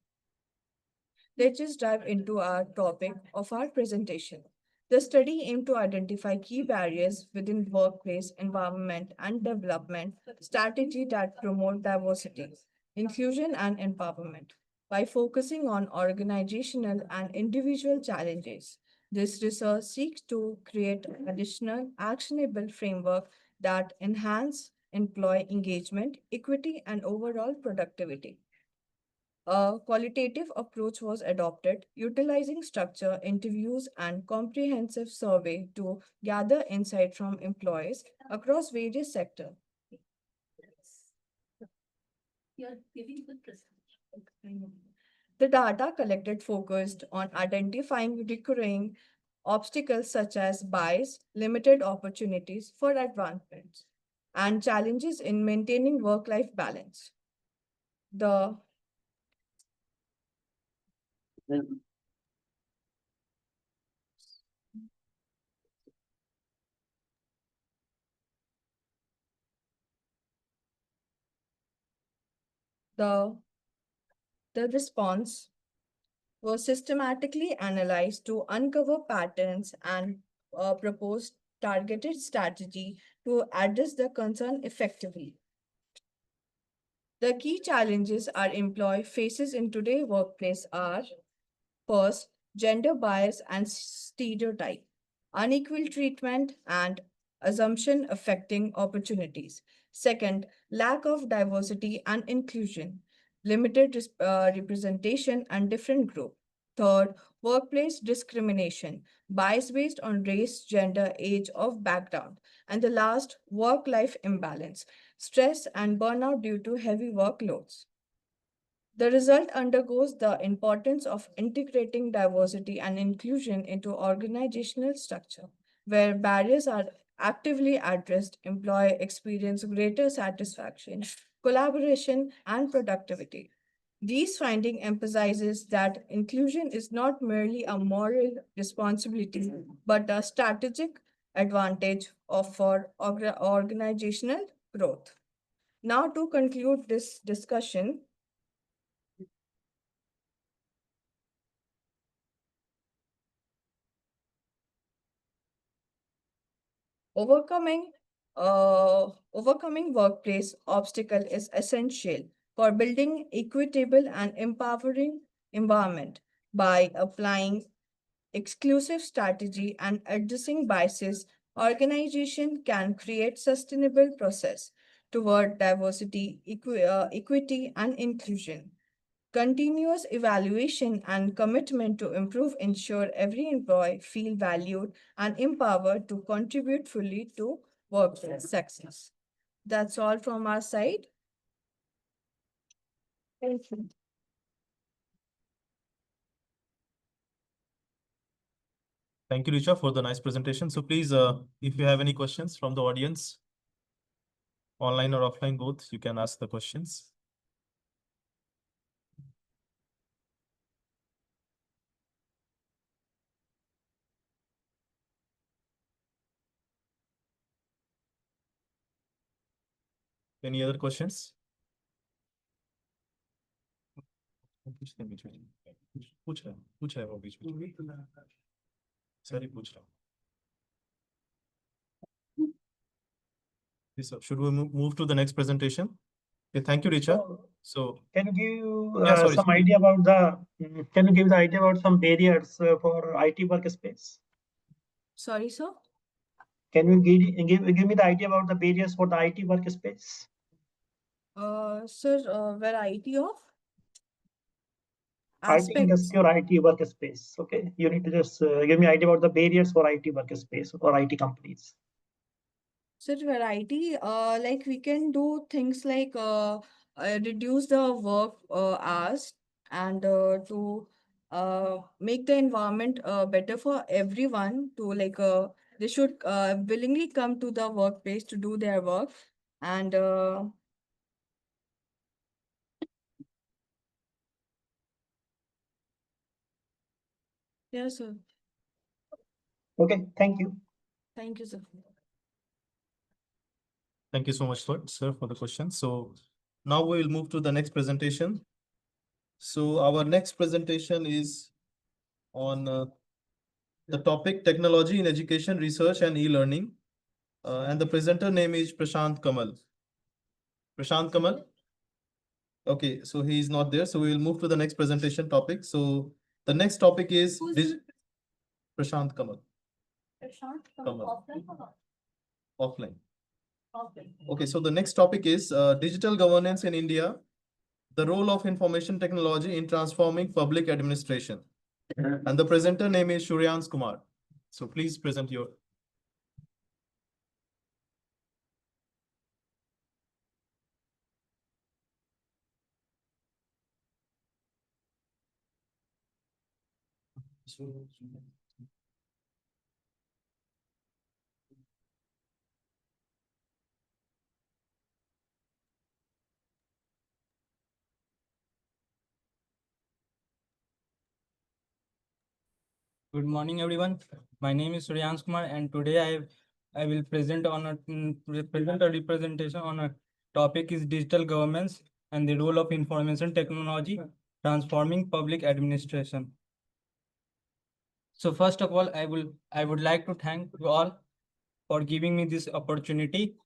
Let's just dive into our topic of our presentation. The study aimed to identify key barriers within workplace environment and development strategy that promote diversity, inclusion, and empowerment. By focusing on organizational and individual challenges, this research seeks to create additional actionable framework that enhance employee engagement, equity, and overall productivity. A qualitative approach was adopted, utilizing structure, interviews, and comprehensive survey to gather insight from employees across various sectors. You're giving good presentation. The data collected focused on identifying recurring obstacles such as bias, limited opportunities for advancement, and challenges in maintaining work-life balance. The the the response was systematically analyzed to uncover patterns and propose targeted strategy to address the concern effectively. The key challenges our employee faces in today's workplace are: first, gender bias and stereotype, unequal treatment and assumption affecting opportunities. Second, lack of diversity and inclusion, limited representation and different group. Third, workplace discrimination, bias based on race, gender, age, of background. And the last, work-life imbalance, stress and burnout due to heavy workloads. The result undergoes the importance of integrating diversity and inclusion into organizational structure, where barriers are actively addressed, employee experience greater satisfaction, collaboration, and productivity. These finding emphasizes that inclusion is not merely a moral responsibility, but a strategic advantage for organizational growth. Now, to conclude this discussion, Overcoming, overcoming workplace obstacle is essential for building equitable and empowering environment. By applying exclusive strategy and addressing biases, organization can create sustainable process toward diversity, equity, and inclusion. Continuous evaluation and commitment to improve ensure every employee feel valued and empowered to contribute fully to workplace success. That's all from our side. Thank you. Thank you, Richa, for the nice presentation. So please, if you have any questions from the audience, online or offline both, you can ask the questions. Any other questions? पूछ रहा है वो बीच में sir ही पूछ रहा हूँ. Yes, sir. Should we move to the next presentation? Okay, thank you, Richa. So can you give Yeah, sorry, some sorry. idea about can you give the idea about some barriers for IT workspace? Sorry, sir. Can you give me the idea about the barriers for the IT workspace? Sir, variety of IT aspects. industry or IT workspace. Okay, you need to just give me idea about the barriers for IT workspace or IT companies. So variety, like we can do things like reduce the work hours and to make the environment better for everyone to like they should willingly come to the workplace to do their work and yes, sir. Okay, thank you. Thank you, sir. Thank you so much, sir, for the question. So now we will move to the next presentation. So our next presentation is on the topic technology in education, research and e-learning. And the presenter name is Prashant Kamal. Prashant Kamal? Okay, so he is not there. So we will move to the next presentation topic. So the next topic is Prashant Kamal. Prashant, Kamal. offline or not? Offline. Offline. Okay, so the next topic is digital governance in India, the role of information technology in transforming public administration. And the presenter name is Shuryans Kumar. So please present your. Good morning, everyone. My name is Suryans Kumar, and today I will present on present a representation on a topic is digital governance and the role of information technology transforming public administration. So first of all, I would like to thank you all for giving me this opportunity.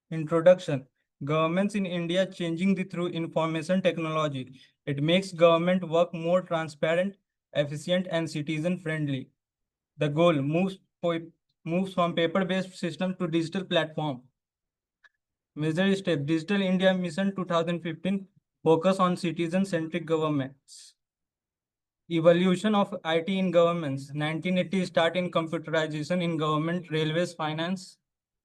Introduction. Governments in India changing through information technology. It makes government work more transparent, efficient, and citizen-friendly. The goal moves from paper-based system to digital platform. Major step, Digital India Mission 2015, focus on citizen-centric governments. Evolution of IT in governments. 1980 start in computerization in government, railways, finance,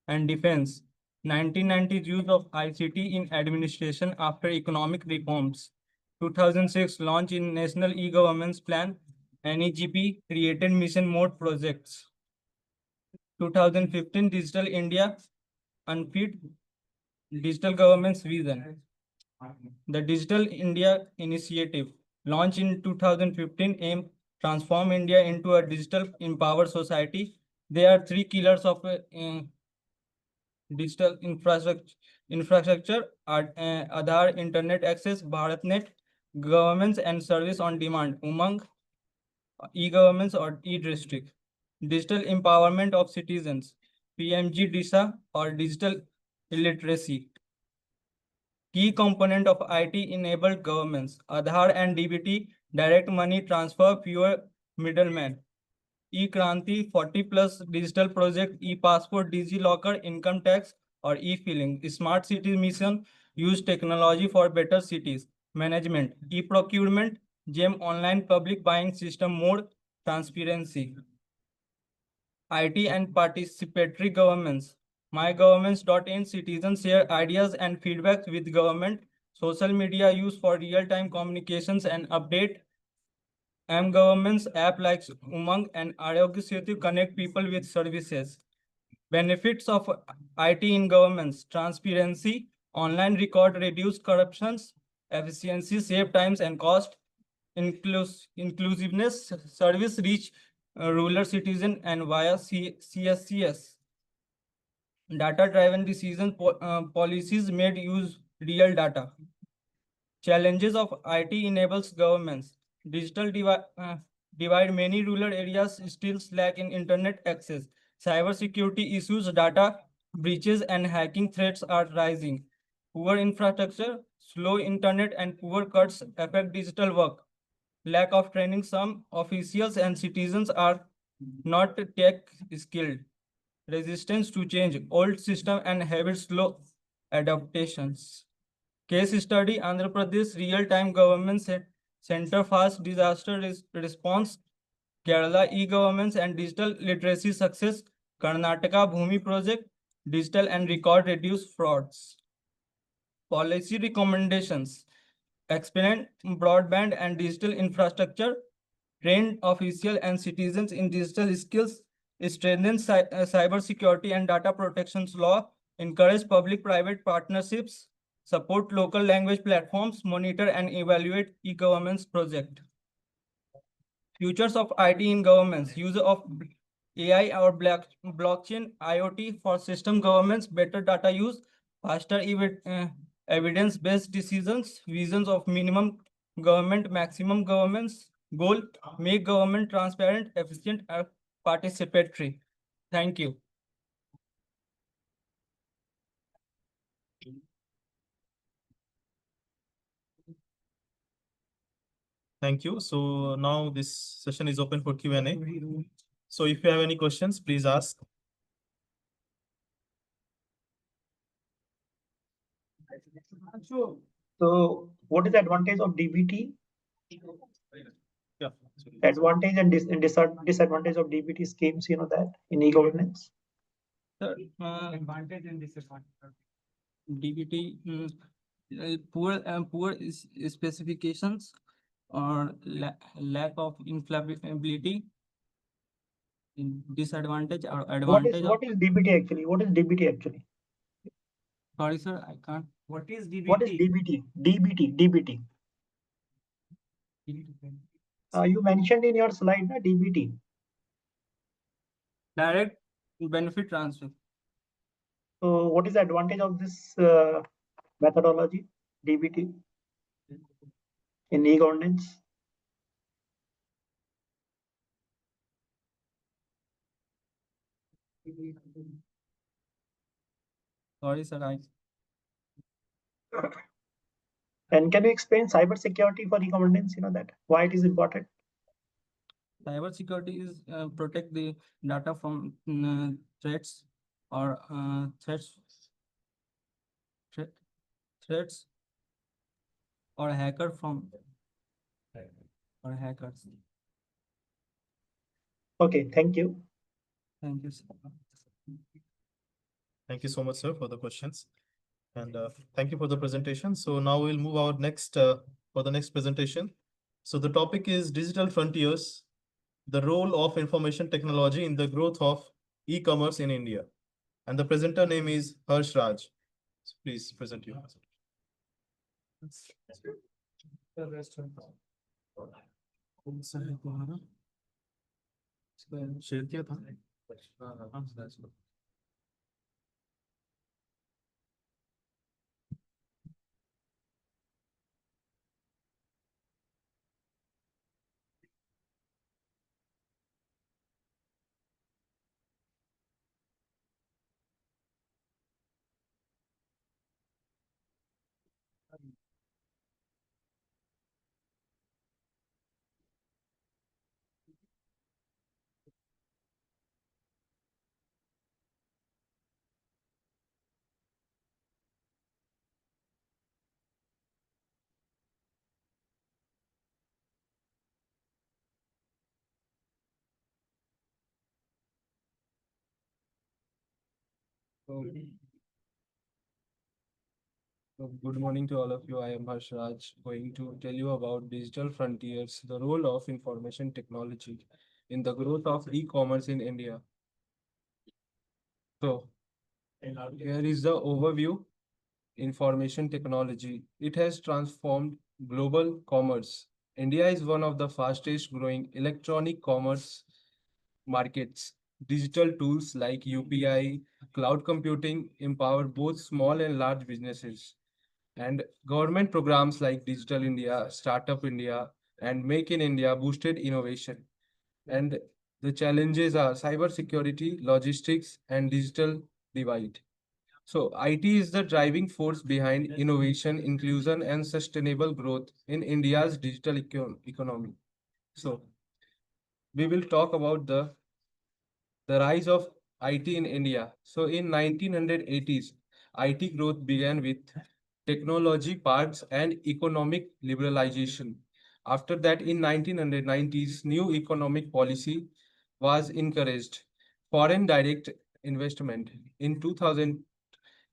and defense. 1990 use of ICT in administration after economic reforms. 2006 launch in National E-Governance Plan, NEGP created mission mode projects. 2015 Digital India Unfit Digital Government's Vision. The Digital India Initiative launched in 2015 aim transform India into a digital empowered society. There are three pillars of digital infrastructure Aadhaar, internet access, BharatNet, governments and service on demand, Umang, e-governments or e-district. Digital empowerment of citizens, PMG DISA or digital illiteracy. Key component of IT-enabled governments, Aadhaar and DBT, direct money transfer, fewer middlemen. E-Kranti, 40 plus digital project, e-passport, DigiLocker, income tax, or e-filing. Smart city mission, use technology for better cities. Management, e-procurement, GEM online public buying system, more transparency. IT and participatory governments. MyGovernments.in, citizens share ideas and feedback with government. Social media use for real-time communications and update. M-Governments app like Umang and Arogya Setu connect people with services. Benefits of IT in governments, transparency, online record reduce corruptions, efficiency, save times and cost, inclusiveness, service reach rural citizen and via CSCS. Data-driven decision policies made use real data. Challenges of IT enables governments. Digital divide many rural areas still lack in internet access. Cybersecurity issues, data breaches and hacking threats are rising. Poor infrastructure, slow internet and poor cuts affect digital work. Lack of training, some officials and citizens are not tech skilled. Resistance to change, old system and habit slow adaptations. Case study, Andhra Pradesh Real-Time Government Center Fast Disaster Response, Kerala E-Governments and Digital Literacy Success, Karnataka Bhumi Project, Digital and Record Reduce Frauds. Policy recommendations, expand broadband and digital infrastructure, train officials and citizens in digital skills, strengthen cyber security and data protections law, encourage public-private partnerships, support local language platforms, monitor and evaluate e-governance project. Futures of IT in governments, use of AI or blockchain, IoT for system governments, better data use, faster evidence-based decisions, visions of minimum government, maximum government's goal, make government transparent, efficient, and participatory. Thank you. Thank you. So now this session is open for Q&A. So if you have any questions, please ask. So what is the advantage of DBT? Yeah. Advantage and disadvantage of DBT schemes, you know that in e-governance? Sir, advantage and disadvantage. DBT, poor specifications or lack of infallibility. Disadvantage or advantage. What is DBT actually? What is DBT actually? Sorry, sir, I can't. What is DBT? What is DBT? DBT. You mentioned in your slide na DBT. Direct benefit transfer. So what is the advantage of this methodology, DBT, in e-governance? Sorry, sir, And can you explain cyber security for e-governance? You know that why it is important? cyber security is protect the data from threats or threats or hacker from or hackers. Okay, thank you. Thank you, sir. Thank you so much, sir, for the questions. And thank you for the presentation. So now we'll move our next for the next presentation. So the topic is digital frontiers, the role of information technology in the growth of e-commerce in India. And the presenter name is Harsh Raj. So please present your presentation. Share किया था Good morning to all of you. I am Harsh Raj, going to tell you about digital frontiers, the role of information technology in the growth of e-commerce in India. So, here is the overview. Information technology. It has transformed global commerce. India is one of the fastest growing electronic commerce markets. Digital tools like UPI, cloud computing empower both small and large businesses. And government programs like Digital India, Startup India, and Make in India boosted innovation. And the challenges are cybersecurity, logistics, and digital divide. So, IT is the driving force behind innovation, inclusion, and sustainable growth in India's digital economy. So, we will talk about the rise of IT in India. So, in 1980s, IT growth began with technology parks and economic liberalization. After that, in 1990s, new economic policy was encouraged. Foreign direct investment. In 2000,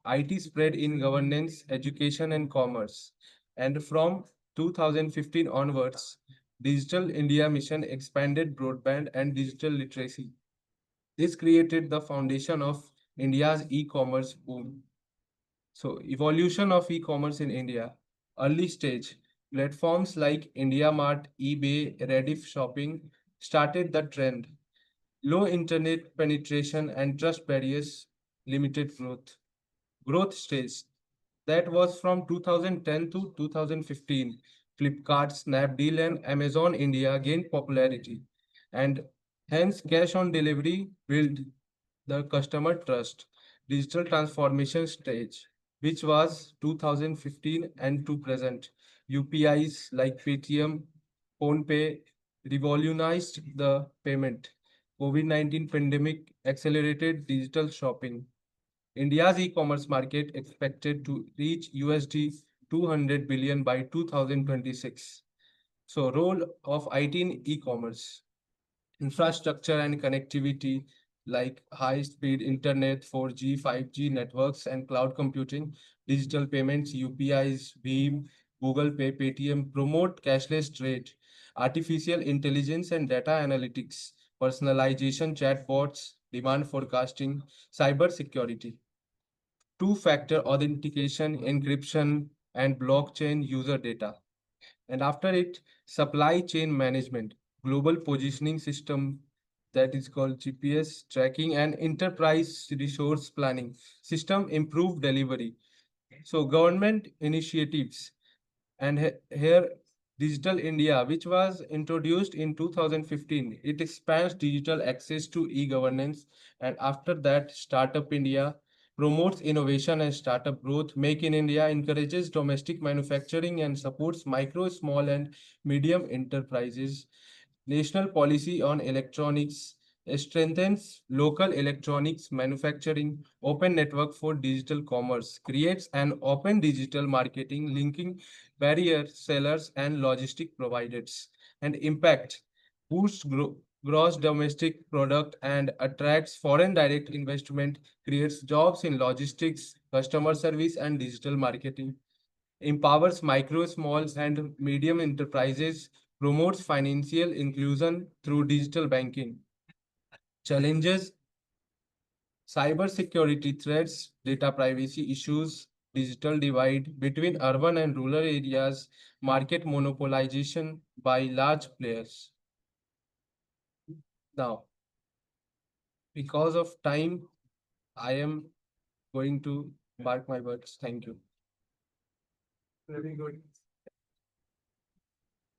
IT spread in governance, education, and commerce. And from 2015 onwards, Digital India Mission expanded broadband and digital literacy. This created the foundation of India's e-commerce boom. So, evolution of e-commerce in India. Early stage, platforms like IndiaMart, eBay, Rediff Shopping started the trend. Low internet penetration and trust barriers limited growth. Growth stage. That was from 2010 to 2015. Flipkart, Snapdeal, and Amazon India gained popularity, and hence cash on delivery built the customer trust. Digital transformation stage, which was 2015 and to present. UPIs like Paytm, PhonePe revolutionized the payment. COVID-19 pandemic accelerated digital shopping. India's e-commerce market expected to reach USD 200 billion by 2026. So role of IT in e-commerce, infrastructure and connectivity like high-speed internet, 4G, 5G networks and cloud computing, digital payments, UPIs, Beam, Google Pay, Paytm promote cashless trade, artificial intelligence and data analytics, personalization, chatbots, demand forecasting, cyber security, two-factor authentication, encryption, and blockchain user data. And after it, supply chain management, global positioning system that is called GPS tracking and enterprise resource planning system improve delivery. So government initiatives and here Digital India, which was introduced in 2015, it expands digital access to e-governance. And after that, Startup India promotes innovation and startup growth. Make in India encourages domestic manufacturing and supports micro, small, and medium enterprises. National policy on electronics strengthens local electronics manufacturing. Open network for digital commerce creates an open digital marketing linking barrier sellers and logistic providers. And impact boosts gross domestic product and attracts foreign direct investment, creates jobs in logistics, customer service, and digital marketing, empowers micro, small, and medium enterprises, promotes financial inclusion through digital banking, challenges cybersecurity threats, data privacy issues, digital divide between urban and rural areas, market monopolization by large players. Now, because of time, I am going to mark my words. Thank you. Very good.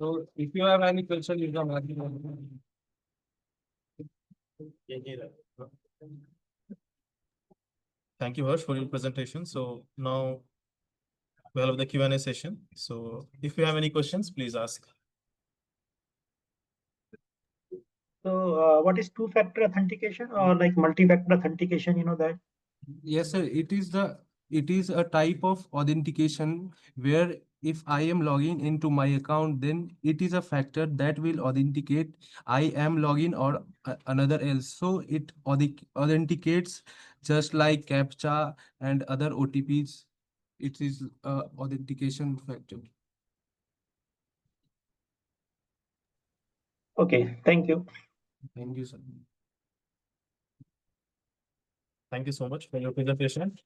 So if you have any question, you can ask me. Thank you, Harsh, for your presentation. So now we'll have the Q&A session. So if you have any questions, please ask. So what is two-factor authentication or like multi-factor authentication? You know that? Yes, sir. It is a type of authentication where if I am logging into my account, then it is a factor that will authenticate I am login or another else. So it authenticates just like CAPTCHA and other OTPs. It is a authentication factor. Okay, thank you. Thank you, sir. Thank you so much for your presentation.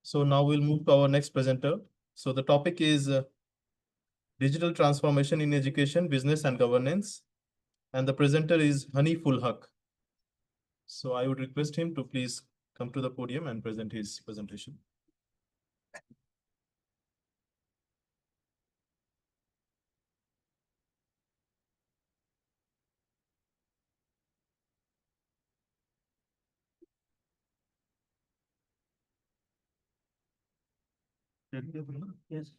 So now we'll move to our next presenter. So the topic is digital transformation in education, business and governance. And the presenter is Haniful Haq. So I would request him to please come to the podium and present his presentation. Yes.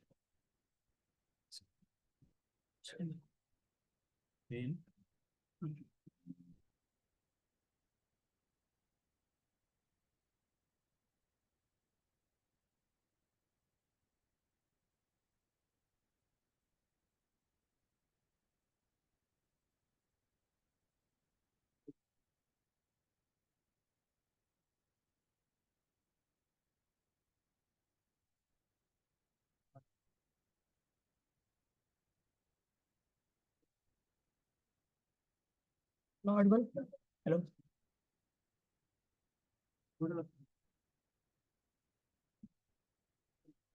Now audible? Hello.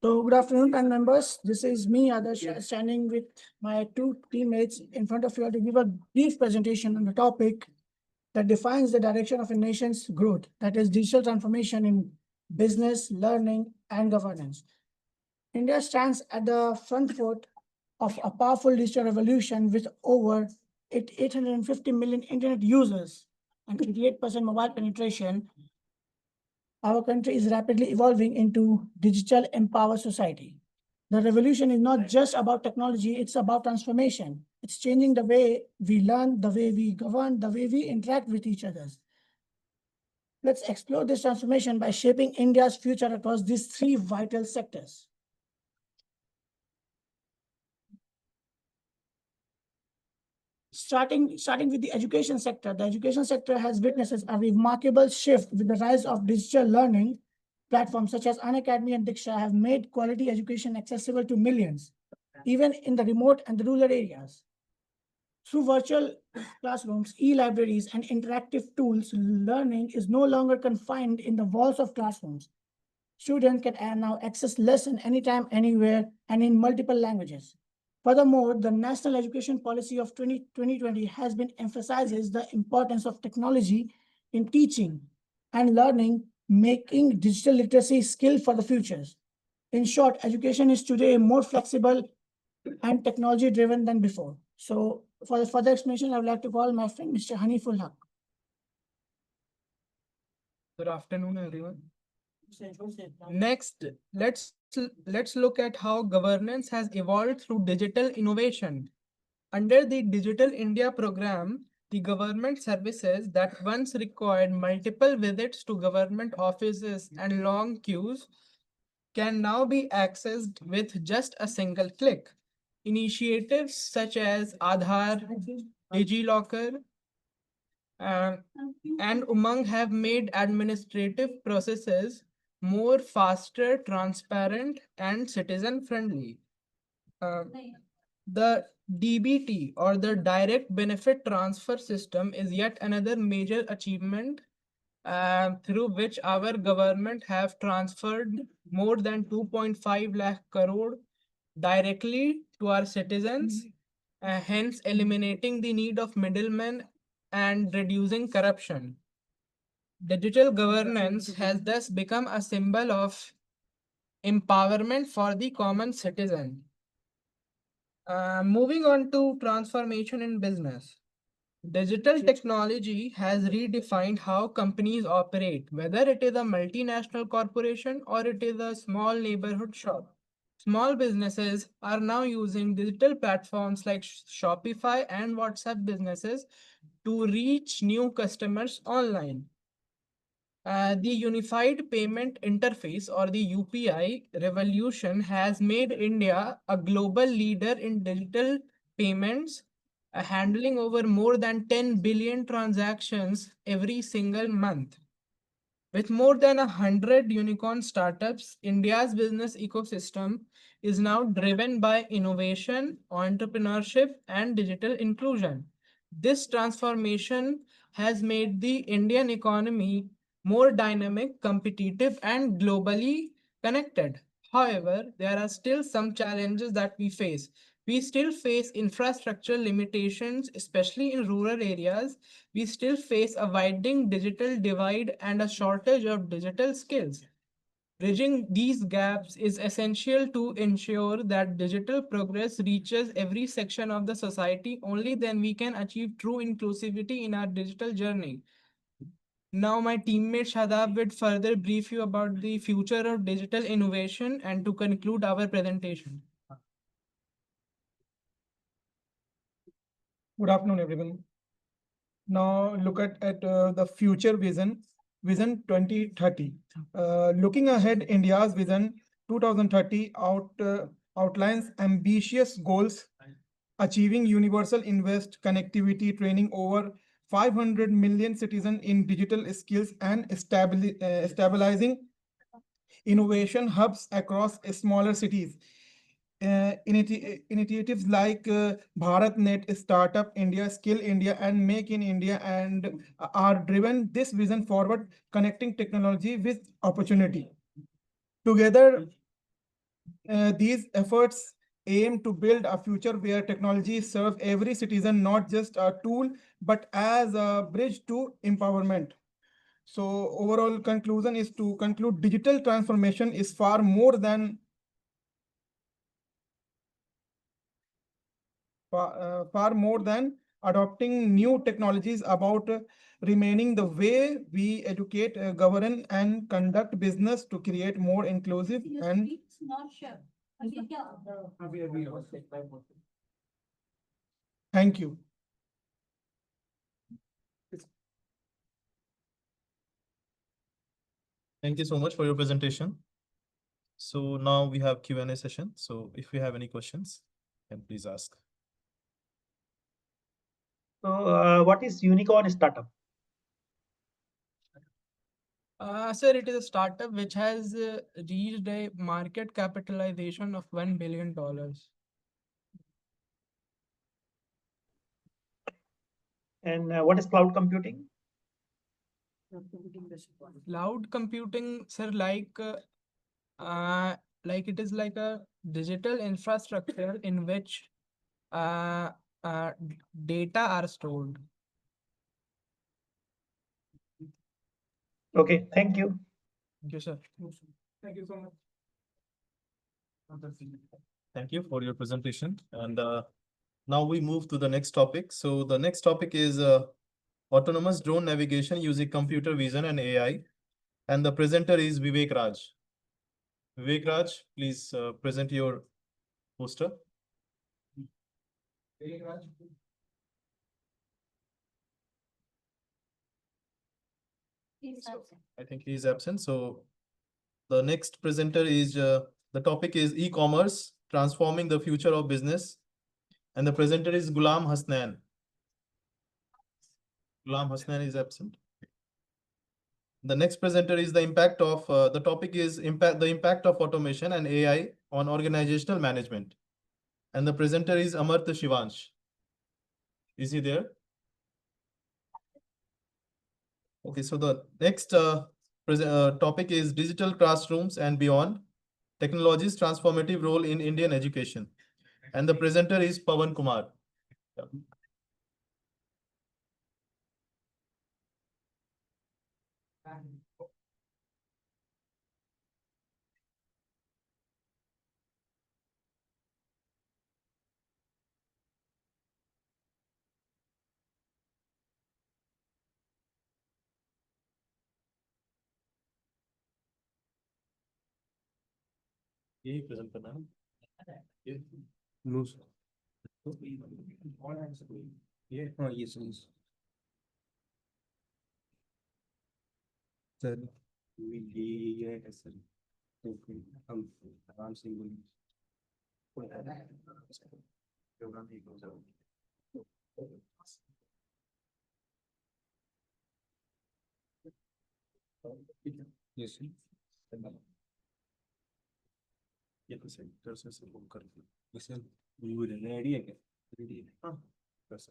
So good afternoon, panel members. This is me, Adarsh, standing with my two teammates in front of you to give a brief presentation on the topic that defines the direction of a nation's growth, that is digital transformation in business, learning, and governance. India stands at the front foot of a powerful digital revolution with over 850 million internet users and 88% mobile penetration. Our country is rapidly evolving into digital empowered society. The revolution is not just about technology, it's about transformation. It's changing the way we learn, the way we govern, the way we interact with each other. Let's explore this transformation by shaping India's future across these three vital sectors. Starting with the education sector, the education sector has witnessed a remarkable shift with the rise of digital learning. Platforms such as Unacademy and Diksha have made quality education accessible to millions, even in the remote and the rural areas. Through virtual classrooms, e-libraries, and interactive tools, learning is no longer confined in the walls of classrooms. Students can now access lessons anytime, anywhere, and in multiple languages. Furthermore, the National Education Policy of 2020 has been emphasizes the importance of technology in teaching and learning, making digital literacy skill for the futures. In short, education is today more flexible and technology-driven than before. So, for the further explanation, I would like to call my friend Mr. Haniful Haq. Good afternoon, everyone. Next, let's look at how governance has evolved through digital innovation. Under the Digital India program, the government services that once required multiple visits to government offices and long queues can now be accessed with just a single click. Initiatives such as Aadhaar, DigiLocker, and Umang have made administrative processes more faster, transparent, and citizen-friendly. The DBT, or the Direct Benefit Transfer System, is yet another major achievement through which our government have transferred more than 2.5 lakh crore directly to our citizens, hence eliminating the need of middlemen and reducing corruption. Digital governance has thus become a symbol of empowerment for the common citizen. Moving on to transformation in business. Digital technology has redefined how companies operate, whether it is a multinational corporation or it is a small neighborhood shop. Small businesses are now using digital platforms like Shopify and WhatsApp businesses to reach new customers online. The Unified Payment Interface, or the UPI revolution, has made India a global leader in digital payments, handling over more than 10 billion transactions every single month. With more than 100 unicorn startups, India's business ecosystem is now driven by innovation, entrepreneurship, and digital inclusion. This transformation has made the Indian economy more dynamic, competitive, and globally connected. However, there are still some challenges that we face. We still face infrastructure limitations, especially in rural areas. We still face a widening digital divide and a shortage of digital skills. Bridging these gaps is essential to ensure that digital progress reaches every section of the society. Only then we can achieve true inclusivity in our digital journey. Now, my teammate Shadab will further brief you about the future of digital innovation and to conclude our presentation. Good afternoon, everyone. Now look at the future vision 2030. Looking ahead, India's vision 2030 outlines ambitious goals, achieving universal invest connectivity, training over 500 million citizens in digital skills, and stabilizing innovation hubs across smaller cities. Initiatives like BharatNet, Startup India, Skill India, and Make in India and are driven this vision forward, connecting technology with opportunity. Together, these efforts aim to build a future where technology serves every citizen, not just a tool, but as a bridge to empowerment. So overall conclusion is to conclude digital transformation is far more than adopting new technologies about remaining the way we educate, govern, and conduct business to create more inclusive and thank you. Thank you so much for your presentation. So now we have Q&A session. So if you have any questions, then please ask. So, what is unicorn startup? Sir, it is a startup which has reached a market capitalization of $1 billion. And what is cloud computing? Cloud computing, sir, like it is like a digital infrastructure in which uh, data are stored. Okay, thank you. Thank you, sir. Thank you so much. Thank you for your presentation. And now we move to the next topic. So the next topic is autonomous drone navigation using computer vision and AI. And the presenter is Vivek Raj. Vivek Raj, please present your poster. I think he is absent. So the next presenter is the topic is e-commerce transforming the future of business. And the presenter is Gulam Hasnan. Gulam Hasnan is absent. The next presenter is the impact of the topic is the impact of automation and AI on organizational management. And the presenter is Amartya Shivansh. Is he there? Okay, so the next topic is digital classrooms and beyond, technology's transformative role in Indian education. And the presenter is Pawan Kumar. Yeah. यही present करना है ये no ये हाँ ये सही sir ये है सर तो फिर हम आराम से yes ये तो सही तरह से वो कर वैसे रेडी है क्या रेडी है हाँ बस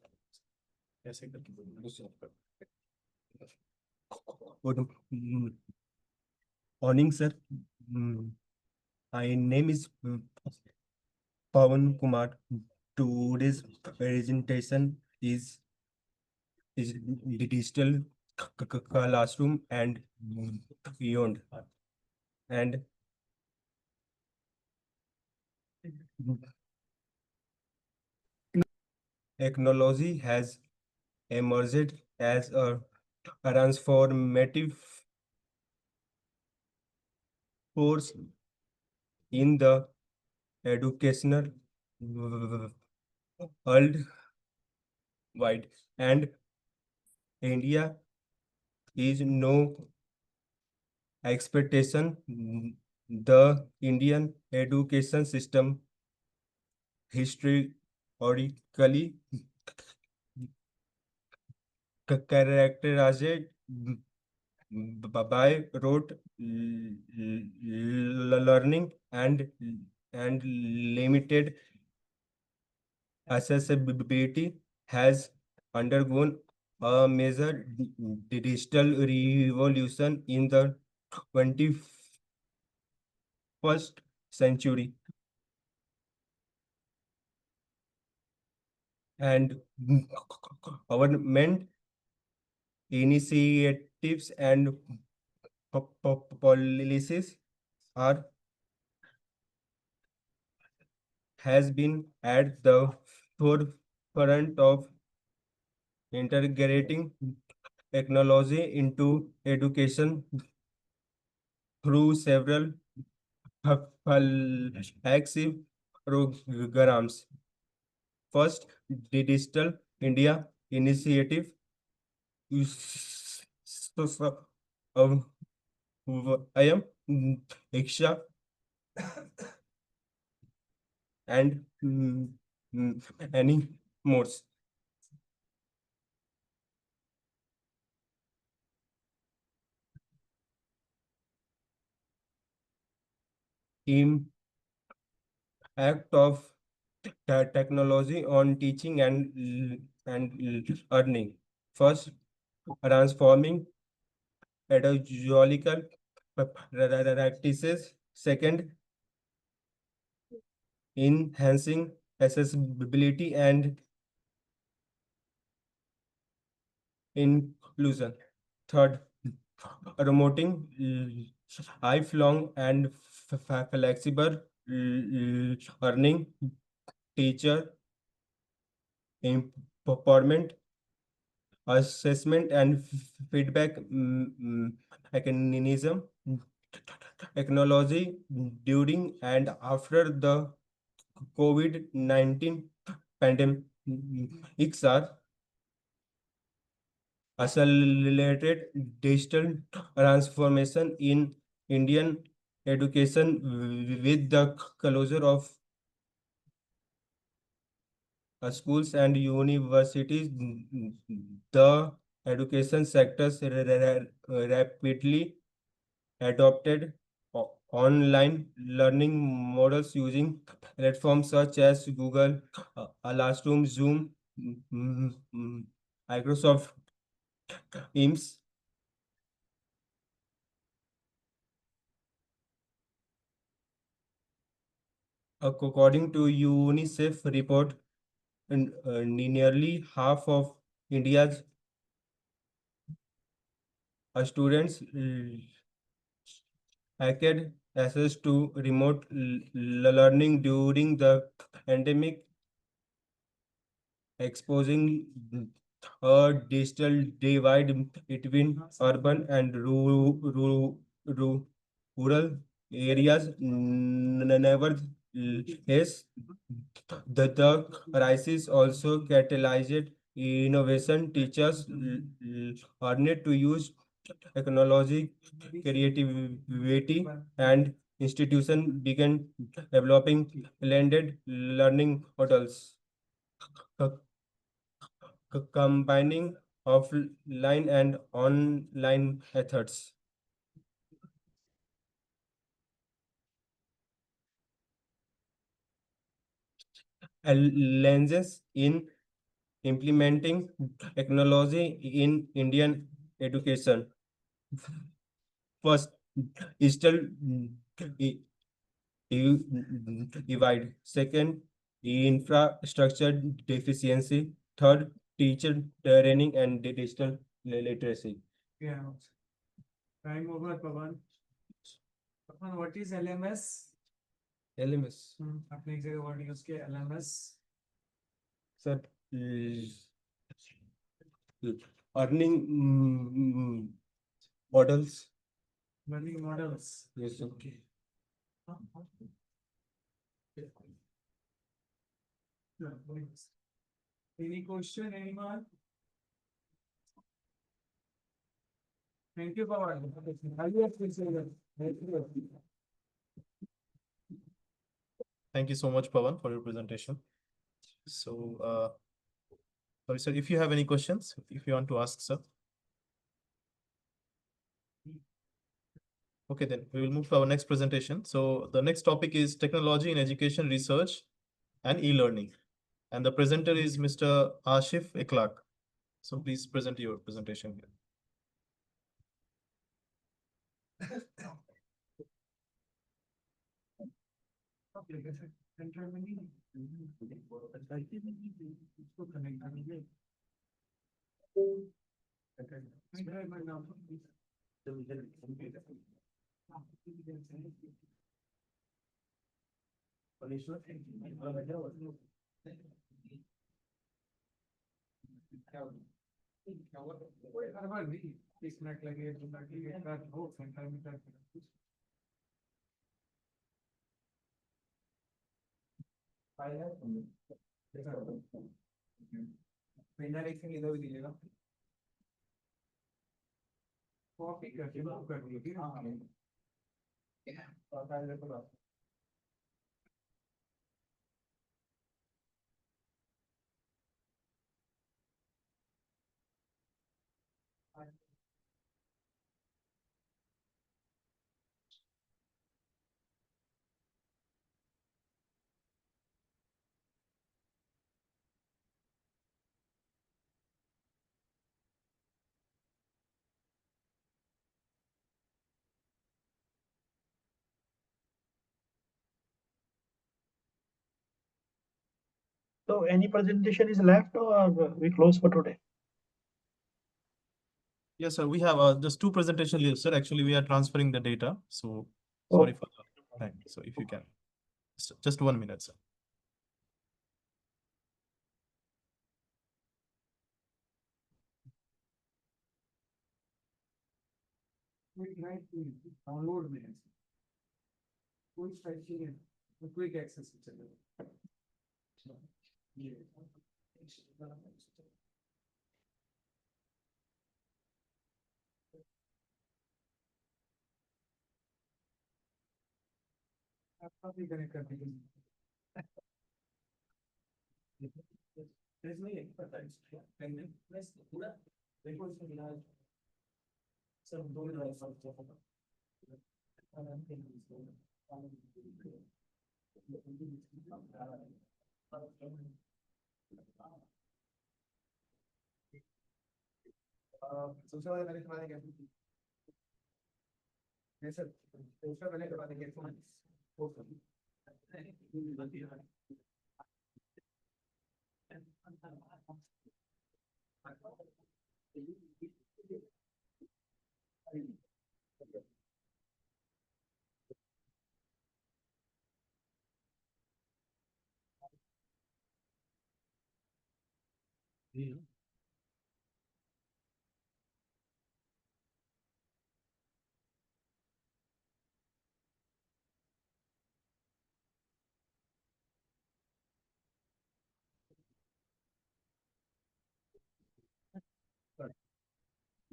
ऐसे करके दूसरा कर Good morning, sir. My name is Pawan Kumar. Today's presentation is digital classroom and beyond. And technology has emerged as a transformative force in the educational world wide, and India is no expectation. The Indian education system historically characterized by rote learning and limited accessibility has undergone a major digital revolution in the 21st century. and government initiatives and policies are has been at the forefront of integrating technology into education through several flagship programs. First, the Digital India Initiative I am Iksha and many more. Impact of technology on teaching and learning. First, transforming pedagogical practices. Second, enhancing accessibility and inclusion. Third, promoting lifelong and flexible learning, teacher empowerment, assessment and feedback mechanism, technology during and after the COVID-19 pandemic are accelerated digital transformation in Indian education with the closure of schools and universities. The education sectors rapidly adopted online learning models using platforms such as Google, Classroom, Zoom, Microsoft Teams. According to UNICEF report, nearly half of India's students had access to remote learning during the pandemic, exposing a digital divide between urban and rural areas. Nevertheless, the crisis also catalyzed innovation. Teachers learned to use technology, creativity, and institution began developing blended learning models, combining offline and online methods. Lenses in implementing technology in Indian education. First, digital divide. Second, infrastructure deficiency. Third, teacher training and digital literacy. Yeah. Time over, Pawan. Pawan, what is LMS? LMS. आपने एक जगह word use किया LMS. Sir, earning models. Learning models. Yes, sir. Okay. Any question, anyone? Thank you, Pawan. Highly appreciated. Thank you. Thank you so much, Pawan, for your presentation. So, sorry, sir, if you have any questions, if you want to ask, sir. Okay, then we will move to our next presentation. So the next topic is technology in education research and e-learning. And the presenter is Mr. Ashif Ikhlaq. So please present your presentation here. So any presentation is left or we close for today? Yes, sir. We have just two presentation left, sir. Actually, we are transferring the data. So sorry for the time. So if you can, just 1 minute, sir. Download minutes. Quick access. Yes, sir.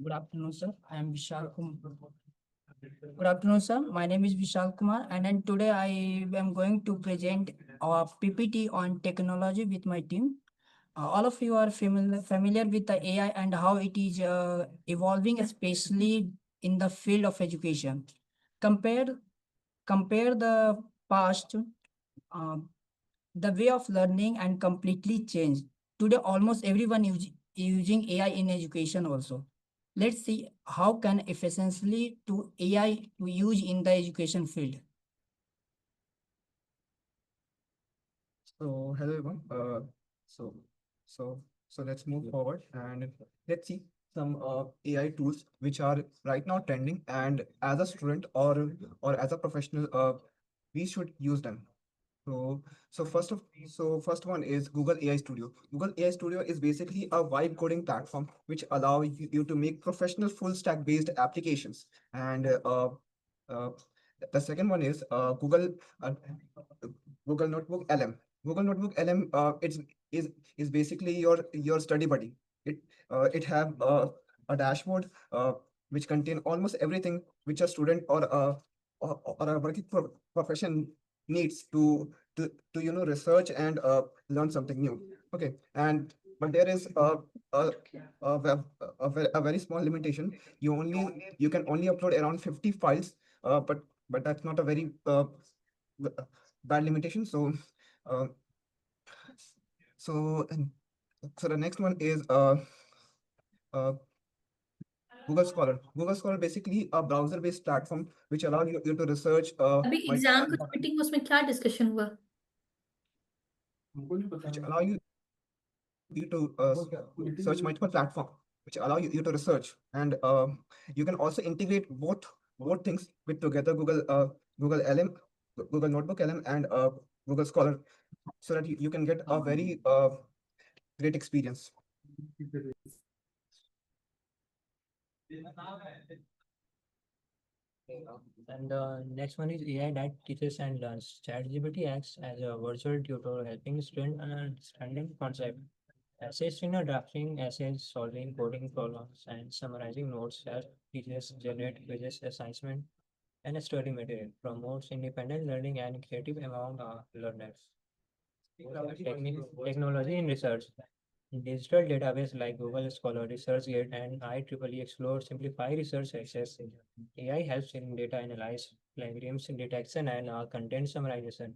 Good afternoon, sir. I am Vishal Kumar. Good afternoon, sir. My name is Vishal Kumar, and then today I am going to present our PPT on technology with my team. All of you are familiar with the AI and how it is evolving, especially in the field of education. Compare the past, the way of learning and completely changed. Today, almost everyone is using AI in education also. Let's see how can efficiently to AI to use in the education field. So hello everyone. So let's move forward and let's see some AI tools which are right now trending, and as a student or as a professional, we should use them. First one is Google AI Studio. Google AI Studio is basically a vibe coding platform which allow you to make professional full stack based applications. And the second one is Google Notebook LM. Google Notebook LM is basically your study buddy. It have a dashboard which contain almost everything which a student or a working profession needs to research and learn something new. Okay, and but there is a very small limitation. You can only upload around 50 files, but that's not a very bad limitation. Uh, so and so the next one is uh, Google Scholar. Google Scholar basically a browser-based platform which allows you to research. अभी exam का meeting में उसमें क्या discussion हुआ? which allow you to search multiple platforms, which allow you to research, and you can also integrate both things with together Google LM, Google Notebook LM, and Google Scholar, so that you can get a very great experience. And the next one is AI that teaches and learns. ChatGPT acts as a virtual tutor, helping students understanding concept. Assists in drafting essays, solving coding problems, and summarizing notes as teachers generate quizzes, assignment, and study material. Promotes independent learning and creative among learners. Technology in research. Digital database like Google Scholar, ResearchGate, and IEEE Explore simplify research access. AI helps in data analysis, claims detection, and content summarization.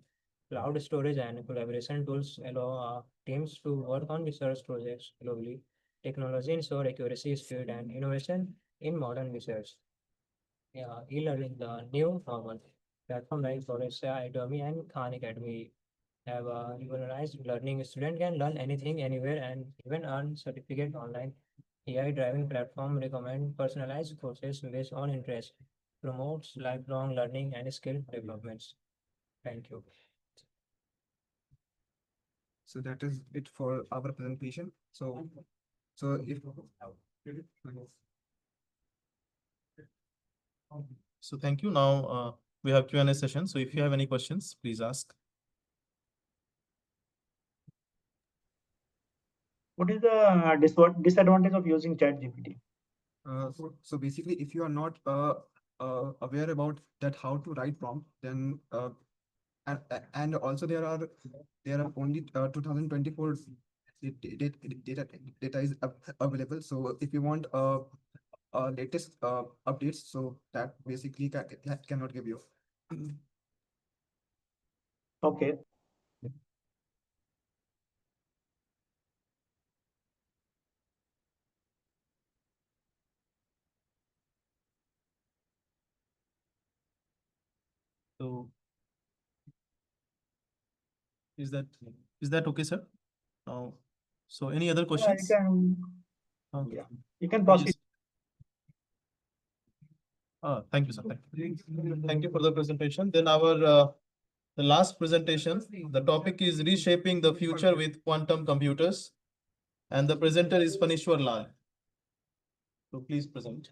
Cloud storage and collaboration tools allow teams to work on research projects globally. Technology ensure accuracy, speed, and innovation in modern research. Yeah, e-learning, the new normal. Platform like Foresta, Adobe, and Khan Academy have regularized learning. Student can learn anything, anywhere, and even earn certificate online. AI-driven platform recommend personalized courses based on interest, promotes lifelong learning and skill developments. Thank you. So that is it for our presentation. So if So thank you. Now we have Q&A session. So if you have any questions, please ask. What is the disadvantage of using ChatGPT? so basically, if you are not aware about that how to write prompt, then and also there are only 2024 data is available. So if you want latest updates, so that basically cannot give you. Okay. So is that okay, sir? Now, so any other questions? Yeah, you can proceed. Thank you, sir. Thank you for the presentation. Then our the last presentation, the topic is reshaping the future with quantum computers, and the presenter is Panishwar Lal. So please present.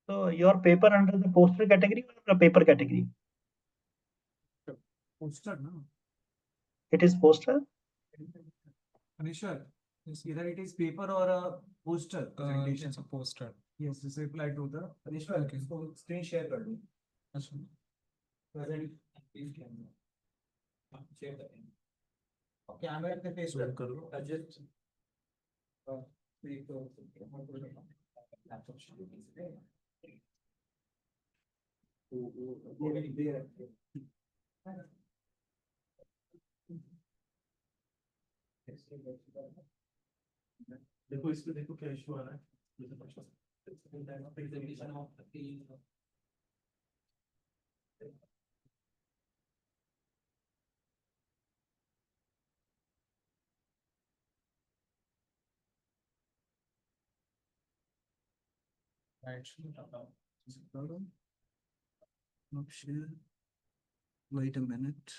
So your paper under the poster category or the paper category? Poster, no? It is poster. Anishwar, either it is paper or a poster presentation. It's a poster. Yes, this reply to the Anishwar. Okay. So screen share कर दो. Present. Please camera. Share the camera पे face करो. Adjust. Laptop देखो इसमें देखो क्या issue आ रहा है. Not share. Wait a minute.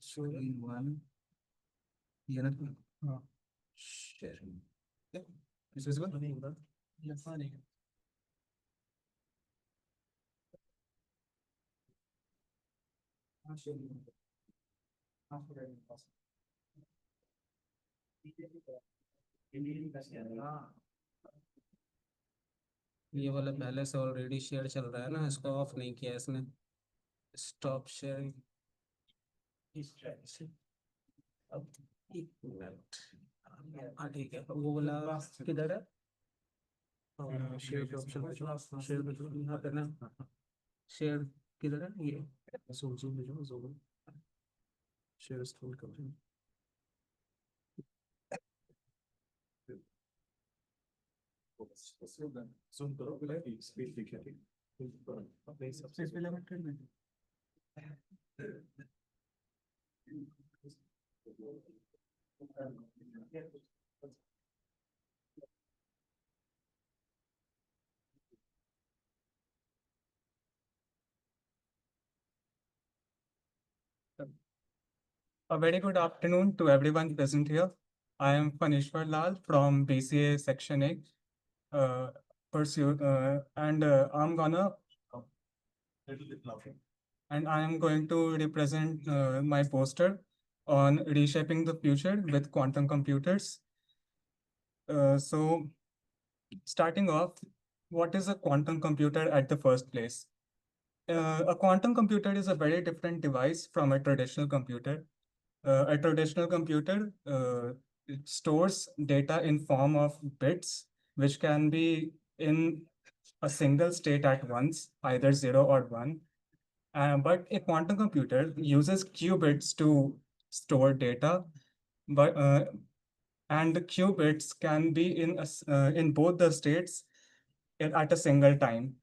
So in one, sharing. Yeah, is visible? Yes, fine. ये वाला पहले से ऑलरेडी शेयर चल रहा है ना, इसको ऑफ नहीं किया इसने. Stop sharing. अब एक मिनट. हाँ ठीक है, वो वाला किधर है? शेयर के ऑप्शन पे जाओ, शेयर पे जाओ, यहाँ पे ना शेयर किधर है ये? zoom पे जाओ, zoom शेयर स्क्रॉल करो। zoom करो, पहले स्पीड दिखे थी अपने हिसाब से लिमिटेड में। A very good afternoon to everyone present here. I am Panishwar Lal from BCA Section A. I'm gonna and I am going to represent my poster on reshaping the future with quantum computers. So, starting off, what is a quantum computer at the first place? A quantum computer is a very different device from a traditional computer. A traditional computer it stores data in form of bits, which can be in a single state at once, either 0 or 1. But a quantum computer uses qubits to store data, but and the qubits can be in both the states at a single time.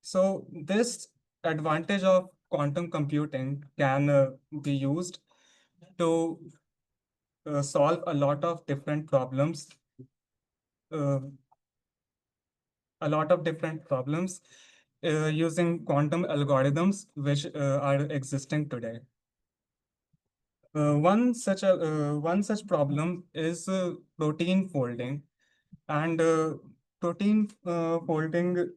So this advantage of quantum computing can be used to solve a lot of different problems, uh, using quantum algorithms which are existing today. One such problem is protein folding, and protein folding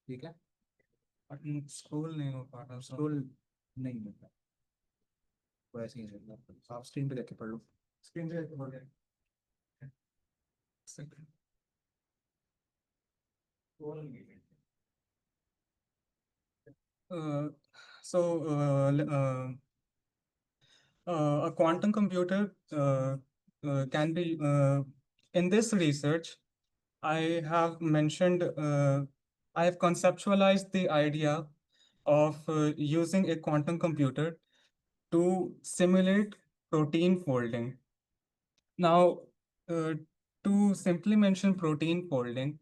ठीक है, scroll नहीं हो पा रहा, scroll नहीं हो पा वैसे ही रहता, आप स्क्रीन पे देख के पढ़ लो, स्क्रीन पे देख के पढ़ लो। Uh, so a quantum computer can be in this research. I have mentioned, I have conceptualized the idea of using a quantum computer to simulate protein folding. Now, to simply mention protein folding,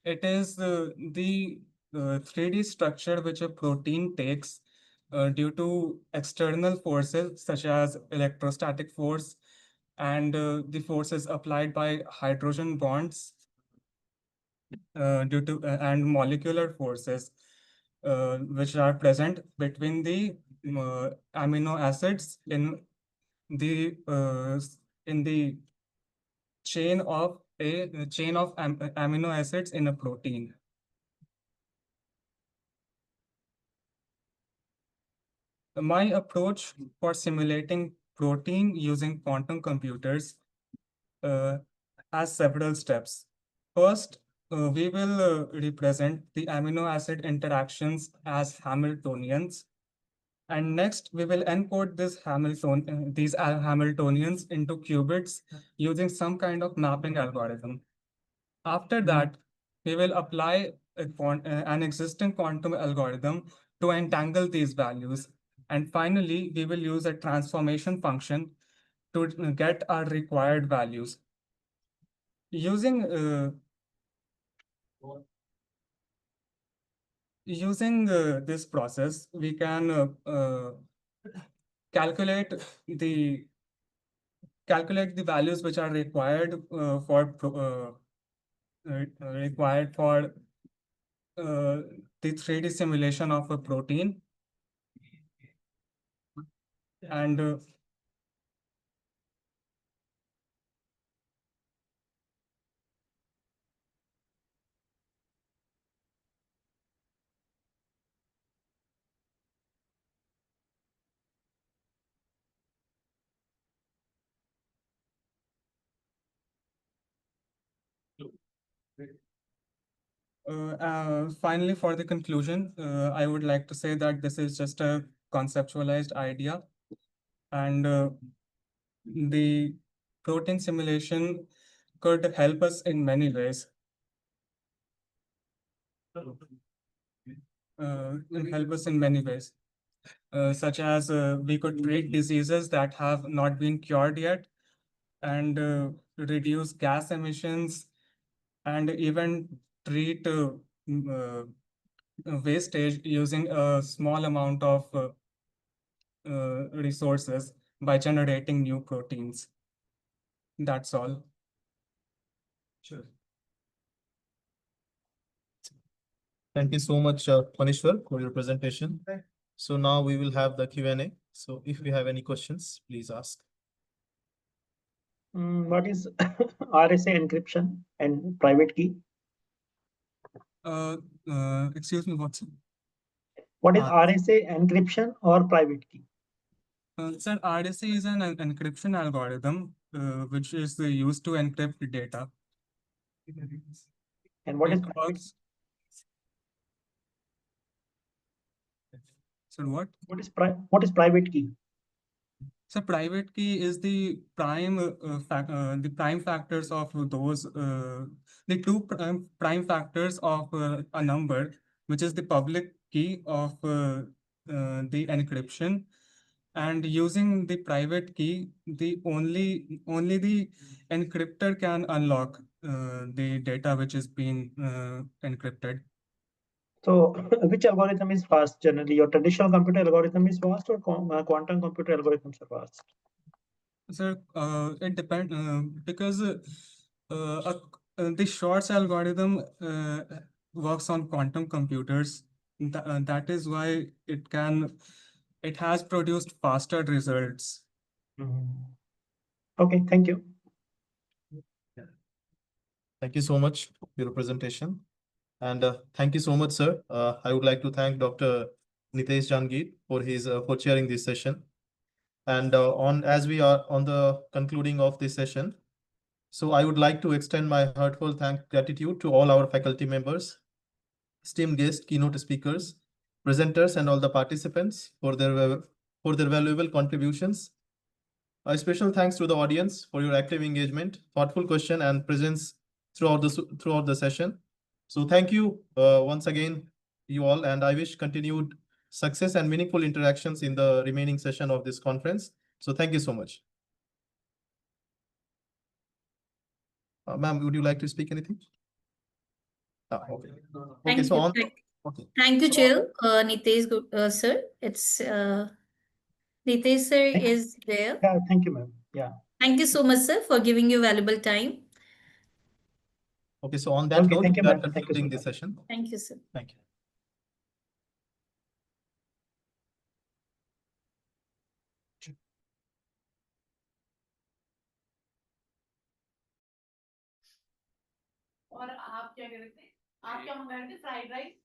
it is the 3D structure which a protein takes due to external forces such as electrostatic force and the forces applied by hydrogen bonds due to and molecular forces which are present between the amino acids the in the chain of amino acids in a protein. My approach for simulating protein using quantum computers has several steps. First, we will represent the amino acid interactions as Hamiltonians. And next, we will encode these Hamiltonians into qubits using some kind of mapping algorithm. After that, we will apply an existing quantum algorithm to entangle these values. And finally, we will use a transformation function to get our required values. Using this process, we can calculate the values which are required required for the 3D simulation of a protein. And finally, for the conclusion, I would like to say that this is just a conceptualized idea, and the protein simulation could help us in many ways. Such as we could treat diseases that have not been cured yet, and reduce gas emissions, and even treat wastage using a small amount of resources by generating new proteins. That's all. Sure. Thank you so much, Manishwar, for your presentation. So now we will have the Q&A. So if you have any questions, please ask. What is RSA encryption and private key? Excuse me, what's What is RSA encryption or private key? Sir, RSA is an encryption algorithm which is used to encrypt data. And what is It works. So what is private key? So private key is the prime factors of those the two prime factors of a number, which is the public key of the encryption, and using the private key, the only the encryptor can unlock the data which is being encrypted. So which algorithm is fast generally? Your traditional computer algorithm is fast or quantum computer algorithms are fast? Sir, it depends because the Shor's algorithm works on quantum computers. That is why it has produced faster results. Okay, thank you. Thank you so much for your presentation. And thank you so much, sir. I would like to thank Dr. Nitesh Jangir for his for chairing this session. And as we are on the concluding of this session, so I would like to extend my heartfelt gratitude to all our faculty members, esteemed guests, keynote speakers, presenters, and all the participants for their valuable contributions. A special thanks to the audience for your active engagement, thoughtful question, and presence throughout the session. So thank you once again, you all, and I wish continued success and meaningful interactions in the remaining session of this conference. So thank you so much. Ma'am, would you like to speak anything? Okay. Okay, Thank so you. on. Okay. Thank you, Chair. Nitesh, sir. It's Nitesh sir is there. Yeah, thank you, ma'am. Yeah. Thank you so much, sir, for giving your valuable time. Okay, so on that note, thank you, we are ma'am. Thank you so concluding much. this session. Thank you, sir. Thank you. और आप क्या कर रहे थे? आप क्या मंगा रहे थे? Fried rice.